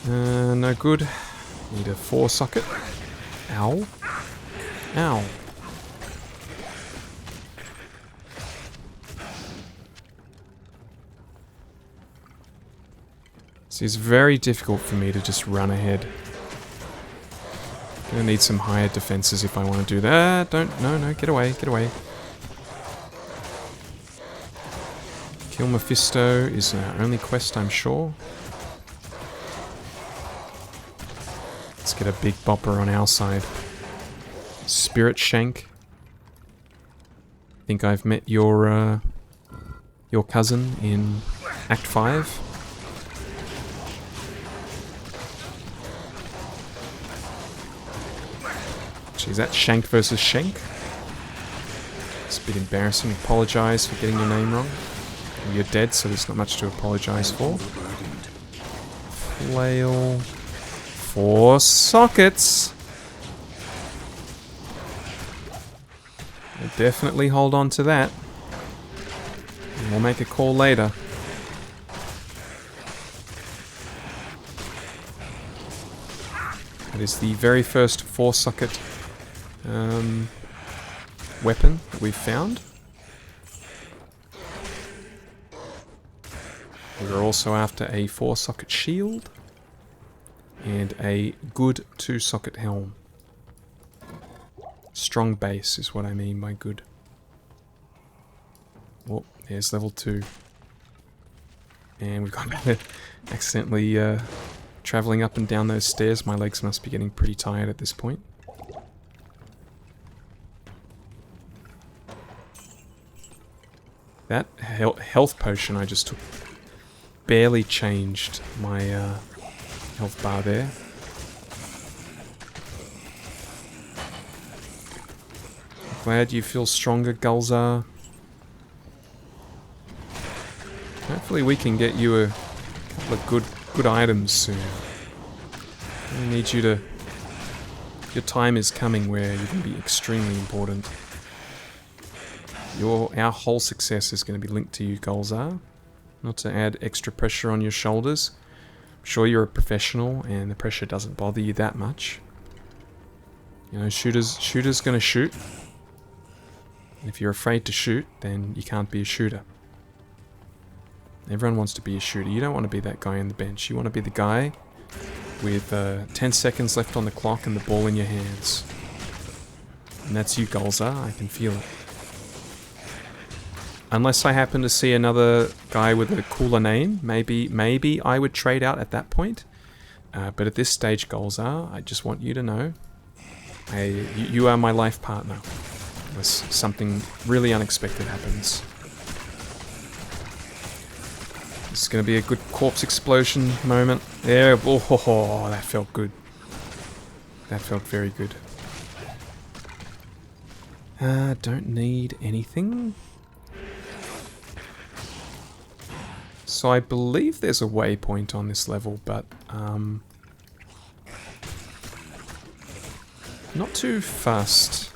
No good. Need a 4 socket. Ow. Ow. See, it's very difficult for me to just run ahead. Gonna need some higher defenses if I want to do that. No, get away, get away. Kill Mephisto is our only quest, I'm sure. Let's get a big bopper on our side. Spirit Shank. I think I've met your cousin in Act 5. Geez, that's Shank versus Shank. It's a bit embarrassing. Apologise for getting your name wrong. You're dead, so there's not much to apologise for. Flail. 4 sockets! We'll definitely hold on to that. And we'll make a call later. That is the very first 4-socket weapon that we've found. We're also after a 4-socket shield and a good 2-socket helm. Strong base is what I mean by good. Oh, there's level 2. And we've got accidentally travelling up and down those stairs. My legs must be getting pretty tired at this point. That health potion I just took barely changed my health bar there. Glad you feel stronger, Gulzar. Hopefully we can get you a couple of good items soon. I need you to... Your time is coming where you can be extremely important. Our whole success is going to be linked to you, Gulzar. Not to add extra pressure on your shoulders. I'm sure you're a professional and the pressure doesn't bother you that much. You know, shooter's gonna shoot. And if you're afraid to shoot, then you can't be a shooter. Everyone wants to be a shooter. You don't want to be that guy on the bench. You want to be the guy with 10 seconds left on the clock and the ball in your hands. And that's you, Gulzar. I can feel it. Unless I happen to see another guy with a cooler name, maybe I would trade out at that point. But at this stage, Gulzar, I just want you to know, you are my life partner. Unless something really unexpected happens. This is going to be a good corpse explosion moment. There, oh, that felt good. That felt very good. Don't need anything. So I believe there's a waypoint on this level, but not too fussed.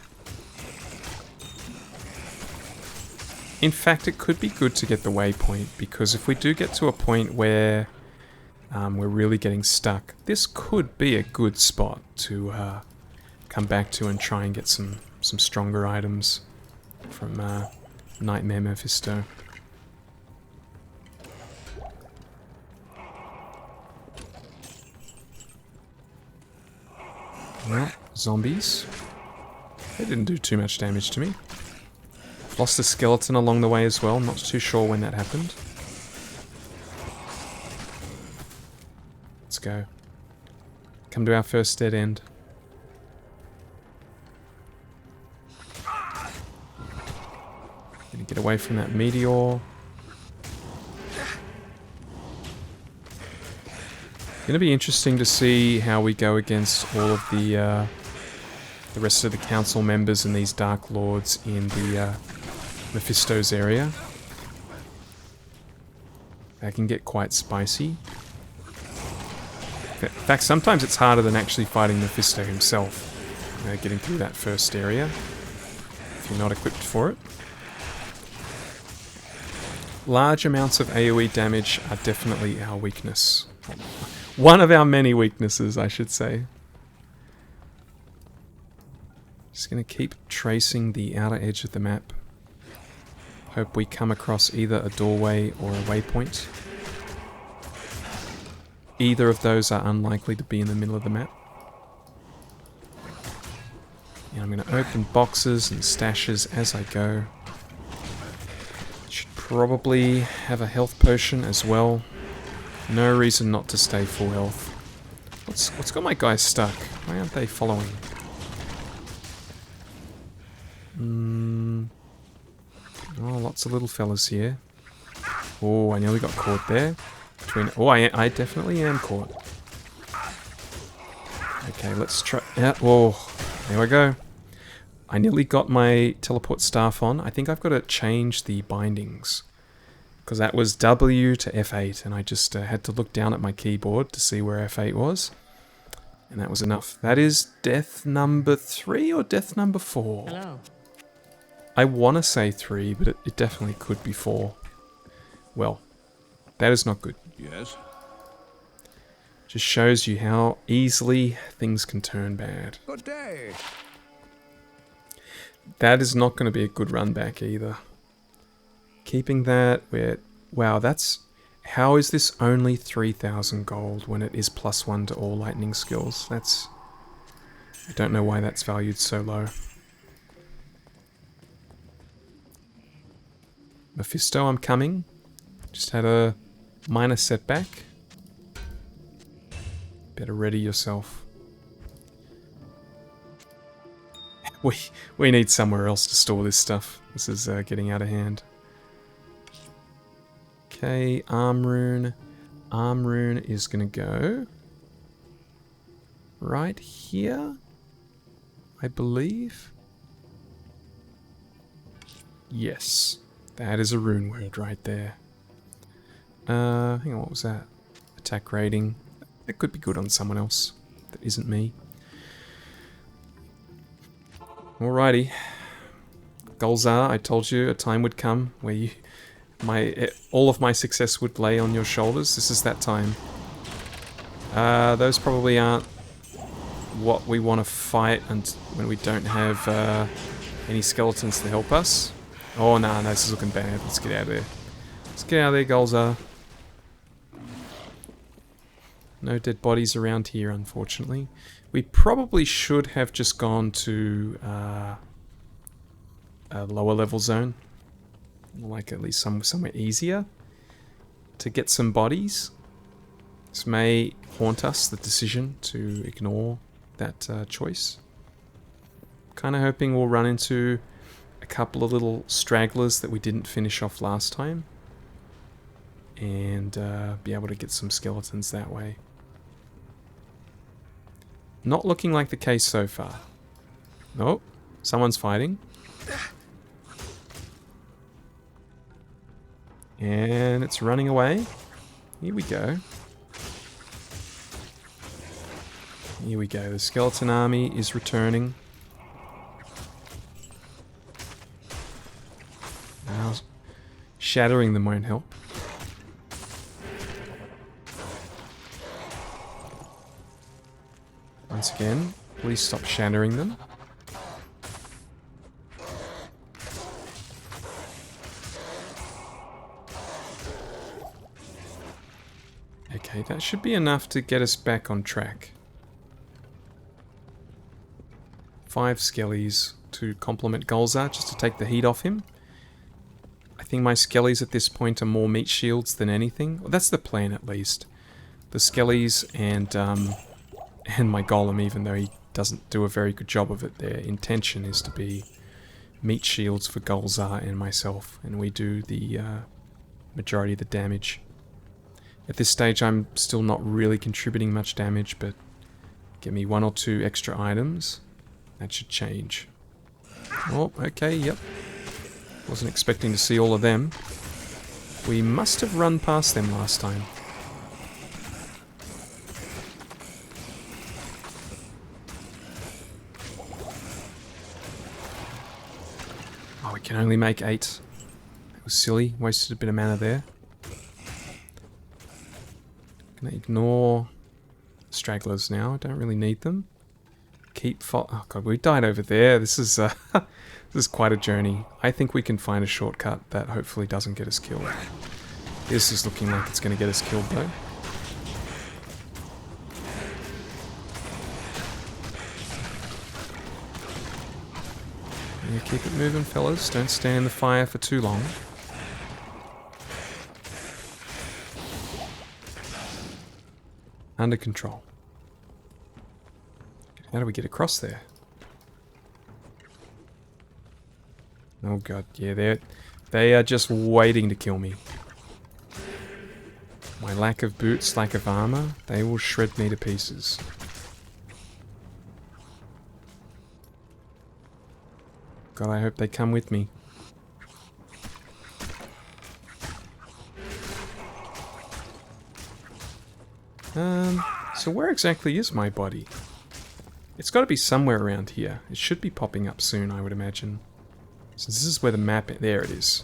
In fact, it could be good to get the waypoint, because if we do get to a point where we're really getting stuck, this could be a good spot to come back to and try and get some stronger items from Nightmare Mephisto. Well, zombies. They didn't do too much damage to me. Lost a skeleton along the way as well. Not too sure when that happened. Let's go. Come to our first dead end. Gonna get away from that meteor. Gonna be interesting to see how we go against all of the rest of the council members and these Dark Lords in the Mephisto's area. That can get quite spicy. In fact, sometimes it's harder than actually fighting Mephisto himself. Getting through that first area, if you're not equipped for it. Large amounts of AoE damage are definitely our weakness. One of our many weaknesses, I should say. Just going to keep tracing the outer edge of the map. Hope we come across either a doorway or a waypoint. Either of those are unlikely to be in the middle of the map. And I'm going to open boxes and stashes as I go. Should probably have a health potion as well. No reason not to stay full health. What's got my guys stuck? Why aren't they following? Oh, lots of little fellas here. Oh, I nearly got caught there. Oh, I definitely am caught. Okay, let's try... Yeah, whoa. There we go. I nearly got my teleport staff on. I think I've got to change the bindings. Because that was W to F8, and I just had to look down at my keyboard to see where F8 was. And that was enough. That is death number 3 or death number 4? Hello. I want to say 3, but it definitely could be 4. Well, that is not good. Yes? Just shows you how easily things can turn bad. Good day. That is not going to be a good run back either. Keeping that where... Wow, that's... How is this only 3,000 gold when it is +1 to all lightning skills? That's... I don't know why that's valued so low. Mephisto, I'm coming. Just had a minor setback. Better ready yourself. We need somewhere else to store this stuff. This is getting out of hand. Okay, arm rune. Arm rune is going to go right here, I believe. Yes, that is a rune word right there. Hang on, what was that? Attack rating. That could be good on someone else that isn't me. Alrighty. Golzar, I told you a time would come where all of my success would lay on your shoulders. This is that time. Those probably aren't what we want to fight when we don't have any skeletons to help us. Oh, no, this is looking bad. Let's get out of there. Let's get out of there, Golzar. No dead bodies around here, unfortunately. We probably should have just gone to a lower level zone. Like at least somewhere easier to get some bodies. This may haunt us, the decision to ignore that choice. Kind of hoping we'll run into a couple of little stragglers that we didn't finish off last time. And be able to get some skeletons that way. Not looking like the case so far. Nope, someone's fighting. And it's running away. Here we go. Here we go. The skeleton army is returning. Now, shattering them won't help. Once again, please stop shattering them. Okay, that should be enough to get us back on track. 5 skellies to complement Golzar, just to take the heat off him. I think my skellies at this point are more meat shields than anything. Well, that's the plan, at least. The skellies and my golem, even though he doesn't do a very good job of it, their intention is to be meat shields for Golzar and myself, and we do the majority of the damage. At this stage I'm still not really contributing much damage, but give me 1 or 2 extra items. That should change. Oh, okay, yep. Wasn't expecting to see all of them. We must have run past them last time. Oh, we can only make 8. That was silly. Wasted a bit of mana there. Gonna ignore stragglers now. I don't really need them. Oh god, we died over there. This is this is quite a journey. I think we can find a shortcut that hopefully doesn't get us killed. This is looking like it's going to get us killed though. Yeah, keep it moving, fellas. Don't stand in the fire for too long. Under control. How do we get across there? Oh god, yeah, they are just waiting to kill me. My lack of boots, lack of armor, they will shred me to pieces. God, I hope they come with me. So where exactly is my body? It's got to be somewhere around here. It should be popping up soon, I would imagine. So this is where the map... There it is.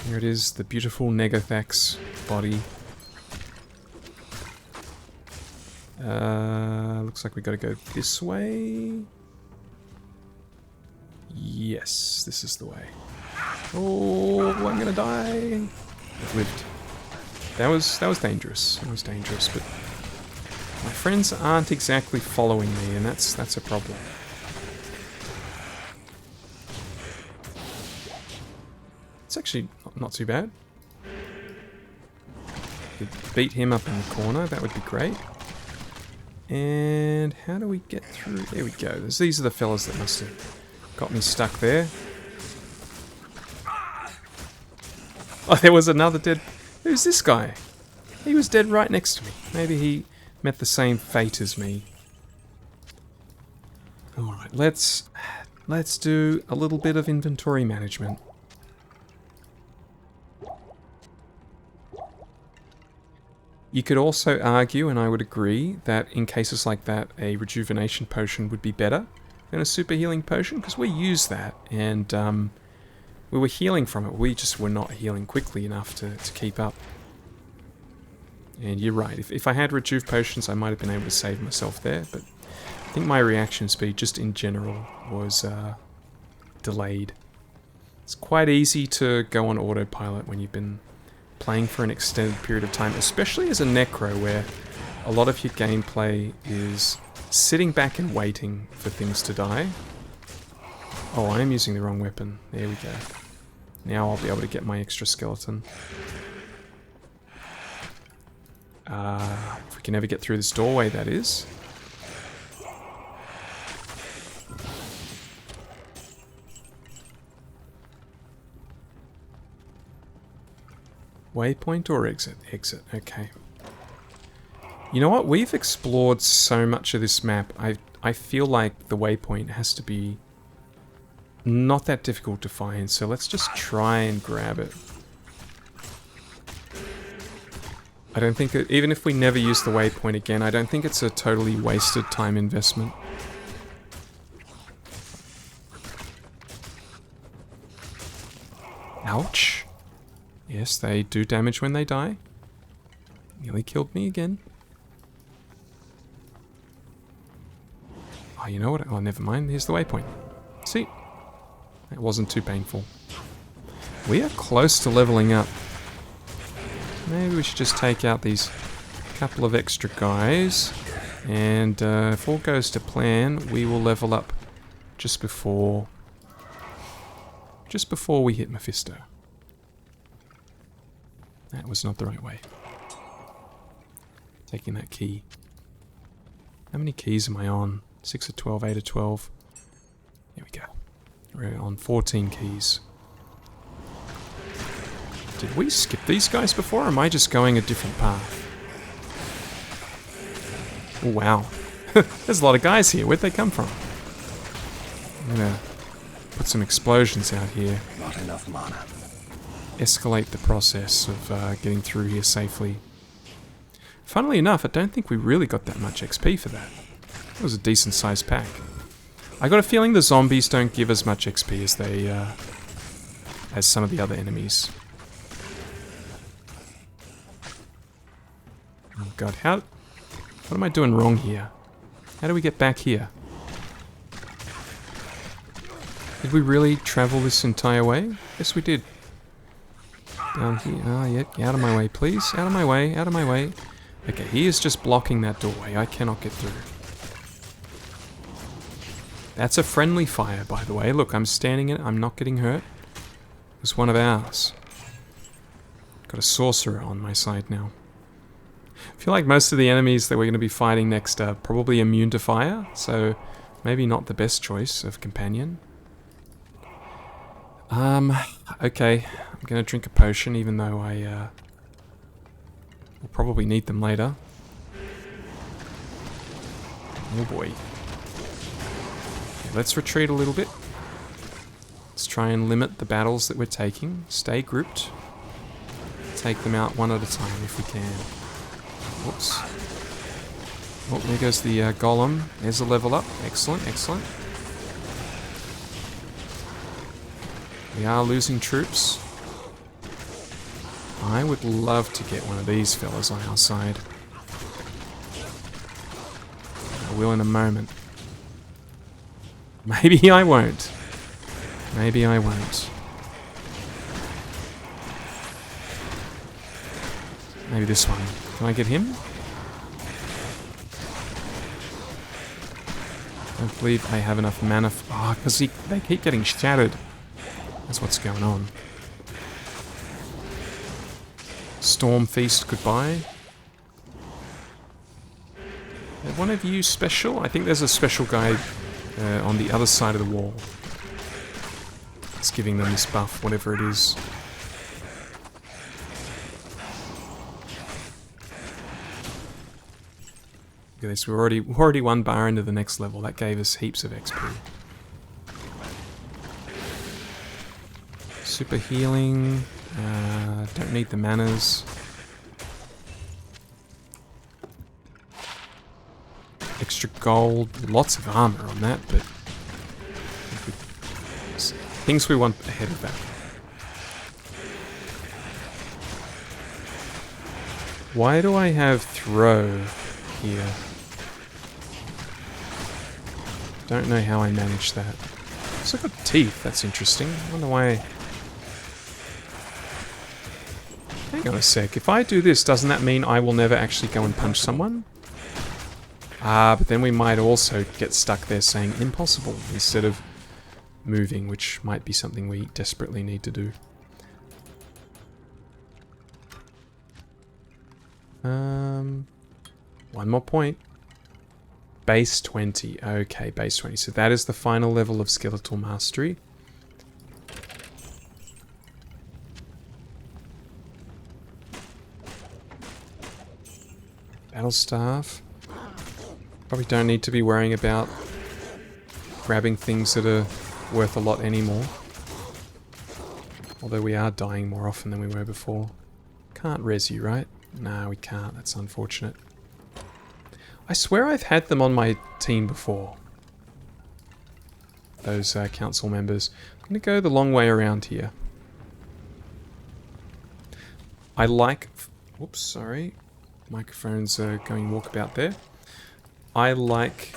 Here it is, the beautiful Negothax body. Looks like we got to go this way. Yes, this is the way. Oh, I'm gonna die. I've lived. That was dangerous. That was dangerous, but my friends aren't exactly following me, and that's a problem. It's actually not too bad. Could beat him up in the corner, that would be great. And how do we get through? There we go. These are the fellas that must have got me stuck there. Oh, there was another dead... Who's this guy? He was dead right next to me. Maybe he met the same fate as me. Alright, let's do a little bit of inventory management. You could also argue, and I would agree, that in cases like that, a rejuvenation potion would be better than a super healing potion, because we used that, and we were healing from it. We just were not healing quickly enough to keep up. And you're right, if I had rejuve potions, I might have been able to save myself there, but I think my reaction speed, just in general, was delayed. It's quite easy to go on autopilot when you've been playing for an extended period of time, especially as a Necro, where a lot of your gameplay is sitting back and waiting for things to die. Oh, I am using the wrong weapon. There we go. Now I'll be able to get my extra skeleton. If we can ever get through this doorway, that is. Waypoint or exit? Exit, okay. You know what? We've explored so much of this map. I feel like the waypoint has to be not that difficult to find, so let's just try and grab it. I don't think, even if we never use the waypoint again, I don't think it's a totally wasted time investment. Ouch. Yes, they do damage when they die. Nearly killed me again. Oh, you know what? Oh, never mind. Here's the waypoint. See? That wasn't too painful. We are close to leveling up. Maybe we should just take out these couple of extra guys. And if all goes to plan, we will level up just before we hit Mephisto. That was not the right way. Taking that key. How many keys am I on? 6 of 12, 8 of 12. Here we go. We're on 14 keys. Did we skip these guys before, or am I just going a different path? Oh, wow. There's a lot of guys here. Where'd they come from? I'm gonna put some explosions out here. Not enough mana. Escalate the process of getting through here safely. Funnily enough, I don't think we really got that much XP for that. It was a decent sized pack. I got a feeling the zombies don't give as much XP as they as some of the other enemies. Oh god, what am I doing wrong here? How do we get back here? Did we really travel this entire way? Yes, we did. Down here. Ah, yeah, out of my way, please. Out of my way, out of my way. Okay, he is just blocking that doorway. I cannot get through. That's a friendly fire, by the way. Look, I'm standing in it. I'm not getting hurt. It's one of ours. Got a sorcerer on my side now. I feel like most of the enemies that we're going to be fighting next are probably immune to fire, so maybe not the best choice of companion. Okay. I'm going to drink a potion, even though I will probably need them later. Oh boy. Okay, let's retreat a little bit. Let's try and limit the battles that we're taking. Stay grouped. Take them out one at a time if we can. Whoops. Oh, there goes the golem. There's a level up. Excellent, excellent. We are losing troops. I would love to get one of these fellas on our side. I will in a moment. Maybe I won't. Maybe I won't. Maybe this one. Can I get him? I don't believe I have enough mana. Because they keep getting shattered. That's what's going on. Storm Feast, goodbye. Are one of you special? I think there's a special guy on the other side of the wall. It's giving them this buff, whatever it is. Look at this, we're already one bar into the next level. That gave us heaps of XP. Super healing. Don't need the manas. Extra gold. Lots of armor on that, but things we want ahead of that. Why do I have throw here? Don't know how I managed that. So I've got teeth, that's interesting. I wonder why. Hang on a sec, if I do this, doesn't that mean I will never actually go and punch someone? But then we might also get stuck there saying impossible instead of moving, which might be something we desperately need to do. One more point. Base 20. Okay, base 20. So that is the final level of Skeletal Mastery. Battle Staff. Probably don't need to be worrying about grabbing things that are worth a lot anymore. Although we are dying more often than we were before. Can't res you, right? No, we can't. That's unfortunate. I swear I've had them on my team before. Those council members. I'm going to go the long way around here. I like... Whoops, sorry. Microphone's going walkabout there. I like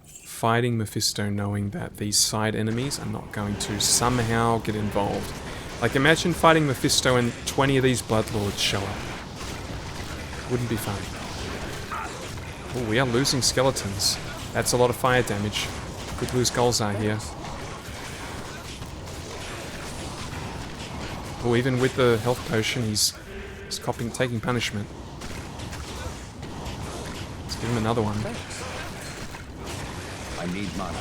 fighting Mephisto knowing that these side enemies are not going to somehow get involved. Like, imagine fighting Mephisto and 20 of these Bloodlords show up. Wouldn't be fun. Oh, we are losing skeletons. That's a lot of fire damage. Could lose Golzar here. Oh, even with the health potion, he's taking punishment. Let's give him another one. I need mana.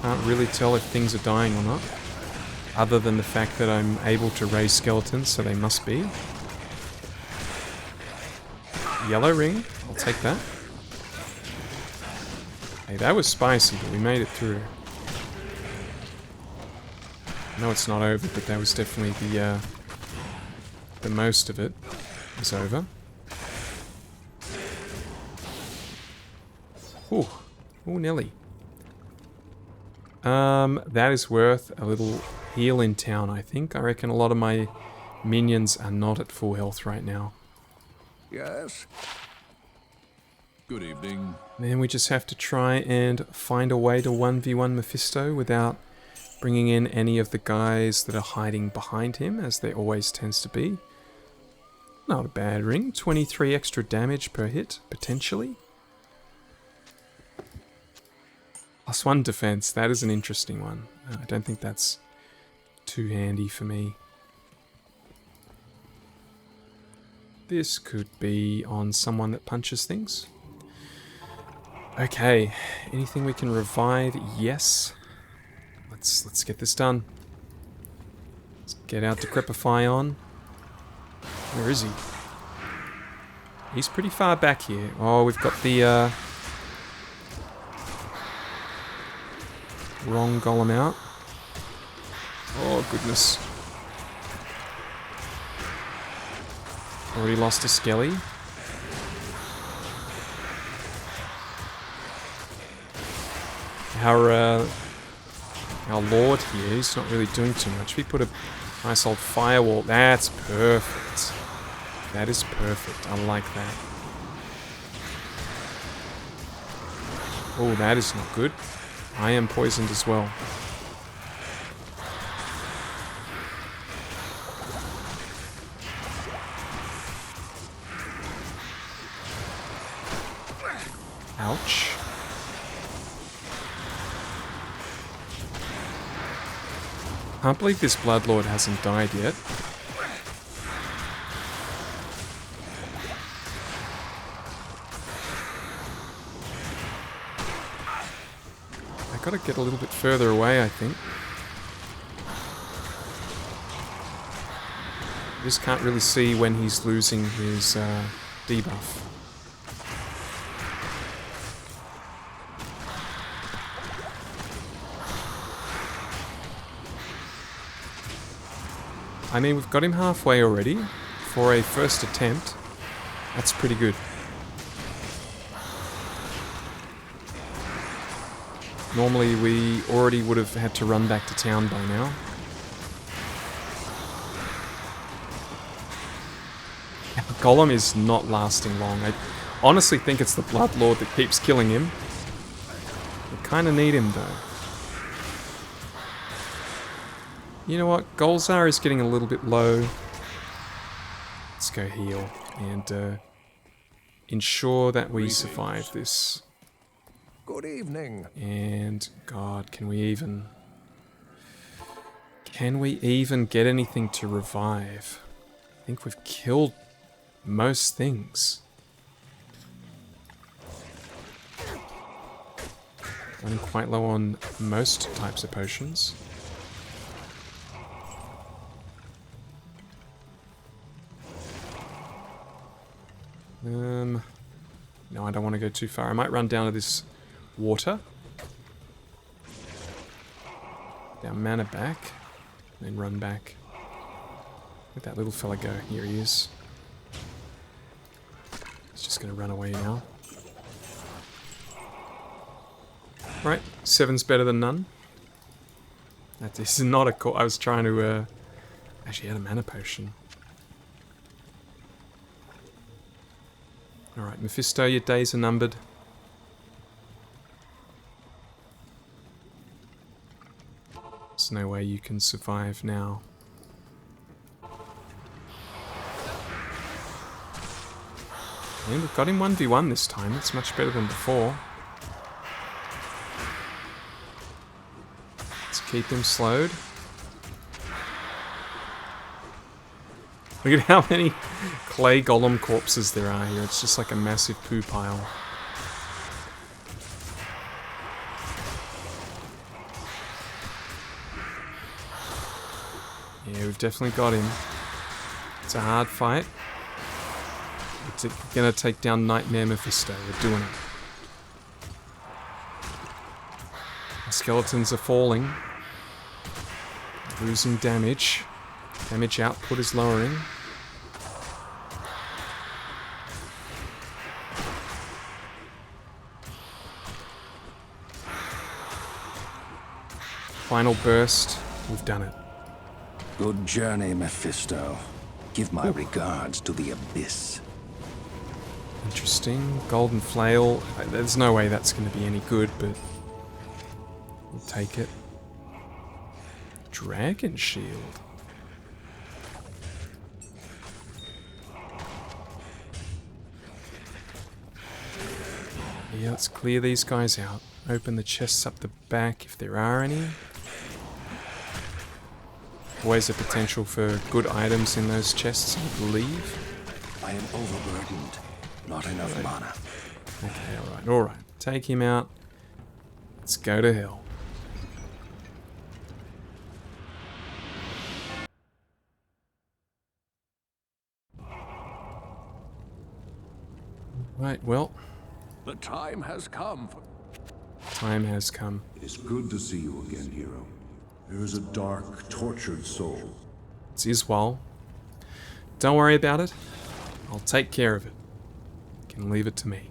Can't really tell if things are dying or not, other than the fact that I'm able to raise skeletons, so they must be. Yellow ring, I'll take that. Hey, that was spicy, but we made it through. I know it's not over, but that was definitely the most of it is over. Ooh, ooh, Nelly. That is worth a little heal in town, I think. I reckon a lot of my minions are not at full health right now. Yes? Good evening. Then we just have to try and find a way to 1v1 Mephisto without bringing in any of the guys that are hiding behind him, as there always tends to be. Not a bad ring. 23 extra damage per hit, potentially. +1 defense. That is an interesting one. I don't think that's too handy for me. This could be on someone that punches things. Okay, anything we can revive? Yes. Let's get this done. Let's get our Decrepify on. Where is he? He's pretty far back here. Oh, we've got the wrong golem out. Oh goodness. Already lost a skelly. Our lord here, he's not really doing too much. We put a nice old firewall. That's perfect. That is perfect. I like that. Oh, that is not good. I am poisoned as well. Ouch. Can't believe this Bloodlord hasn't died yet. I gotta get a little bit further away, I think. Just can't really see when he's losing his debuff. I mean, we've got him halfway already for a first attempt. That's pretty good. Normally we already would have had to run back to town by now. Golem is not lasting long. I honestly think it's the Bloodlord that keeps killing him. We kind of need him though. You know what? Golzar is getting a little bit low. Let's go heal and ensure that we survive this. Good evening. And God, can we even get anything to revive? I think we've killed most things. Running quite low on most types of potions. No, I don't want to go too far. I might run down to this water. Get our mana back. And then run back. Where'd that little fella go? Here he is. He's just going to run away now. Right, 7's better than none. This is not a call. I was trying to... actually had a mana potion. Alright, Mephisto, your days are numbered. There's no way you can survive now. I mean, we've got him 1v1 this time. It's much better than before. Let's keep him slowed. Look at how many clay golem corpses there are here. It's just like a massive poo pile. Yeah, we've definitely got him. It's a hard fight. It's gonna take down Nightmare Mephisto. We're doing it. The skeletons are falling. Losing damage. Damage output is lowering. Final burst. We've done it. Good journey, Mephisto. Give my regards to the Abyss. Interesting. Golden Flail. There's no way that's going to be any good, but we'll take it. dragon shield. Yeah, let's clear these guys out. Open the chests up the back if there are any. Always a potential for good items in those chests, I believe. I am overburdened. Not enough mana. Okay, alright. Take him out. Let's go to hell. Right, well, The time has come. time has come. It is good to see you again, hero. There is a dark, tortured soul. It's Iswal. Don't worry about it. I'll take care of it. You can leave it to me.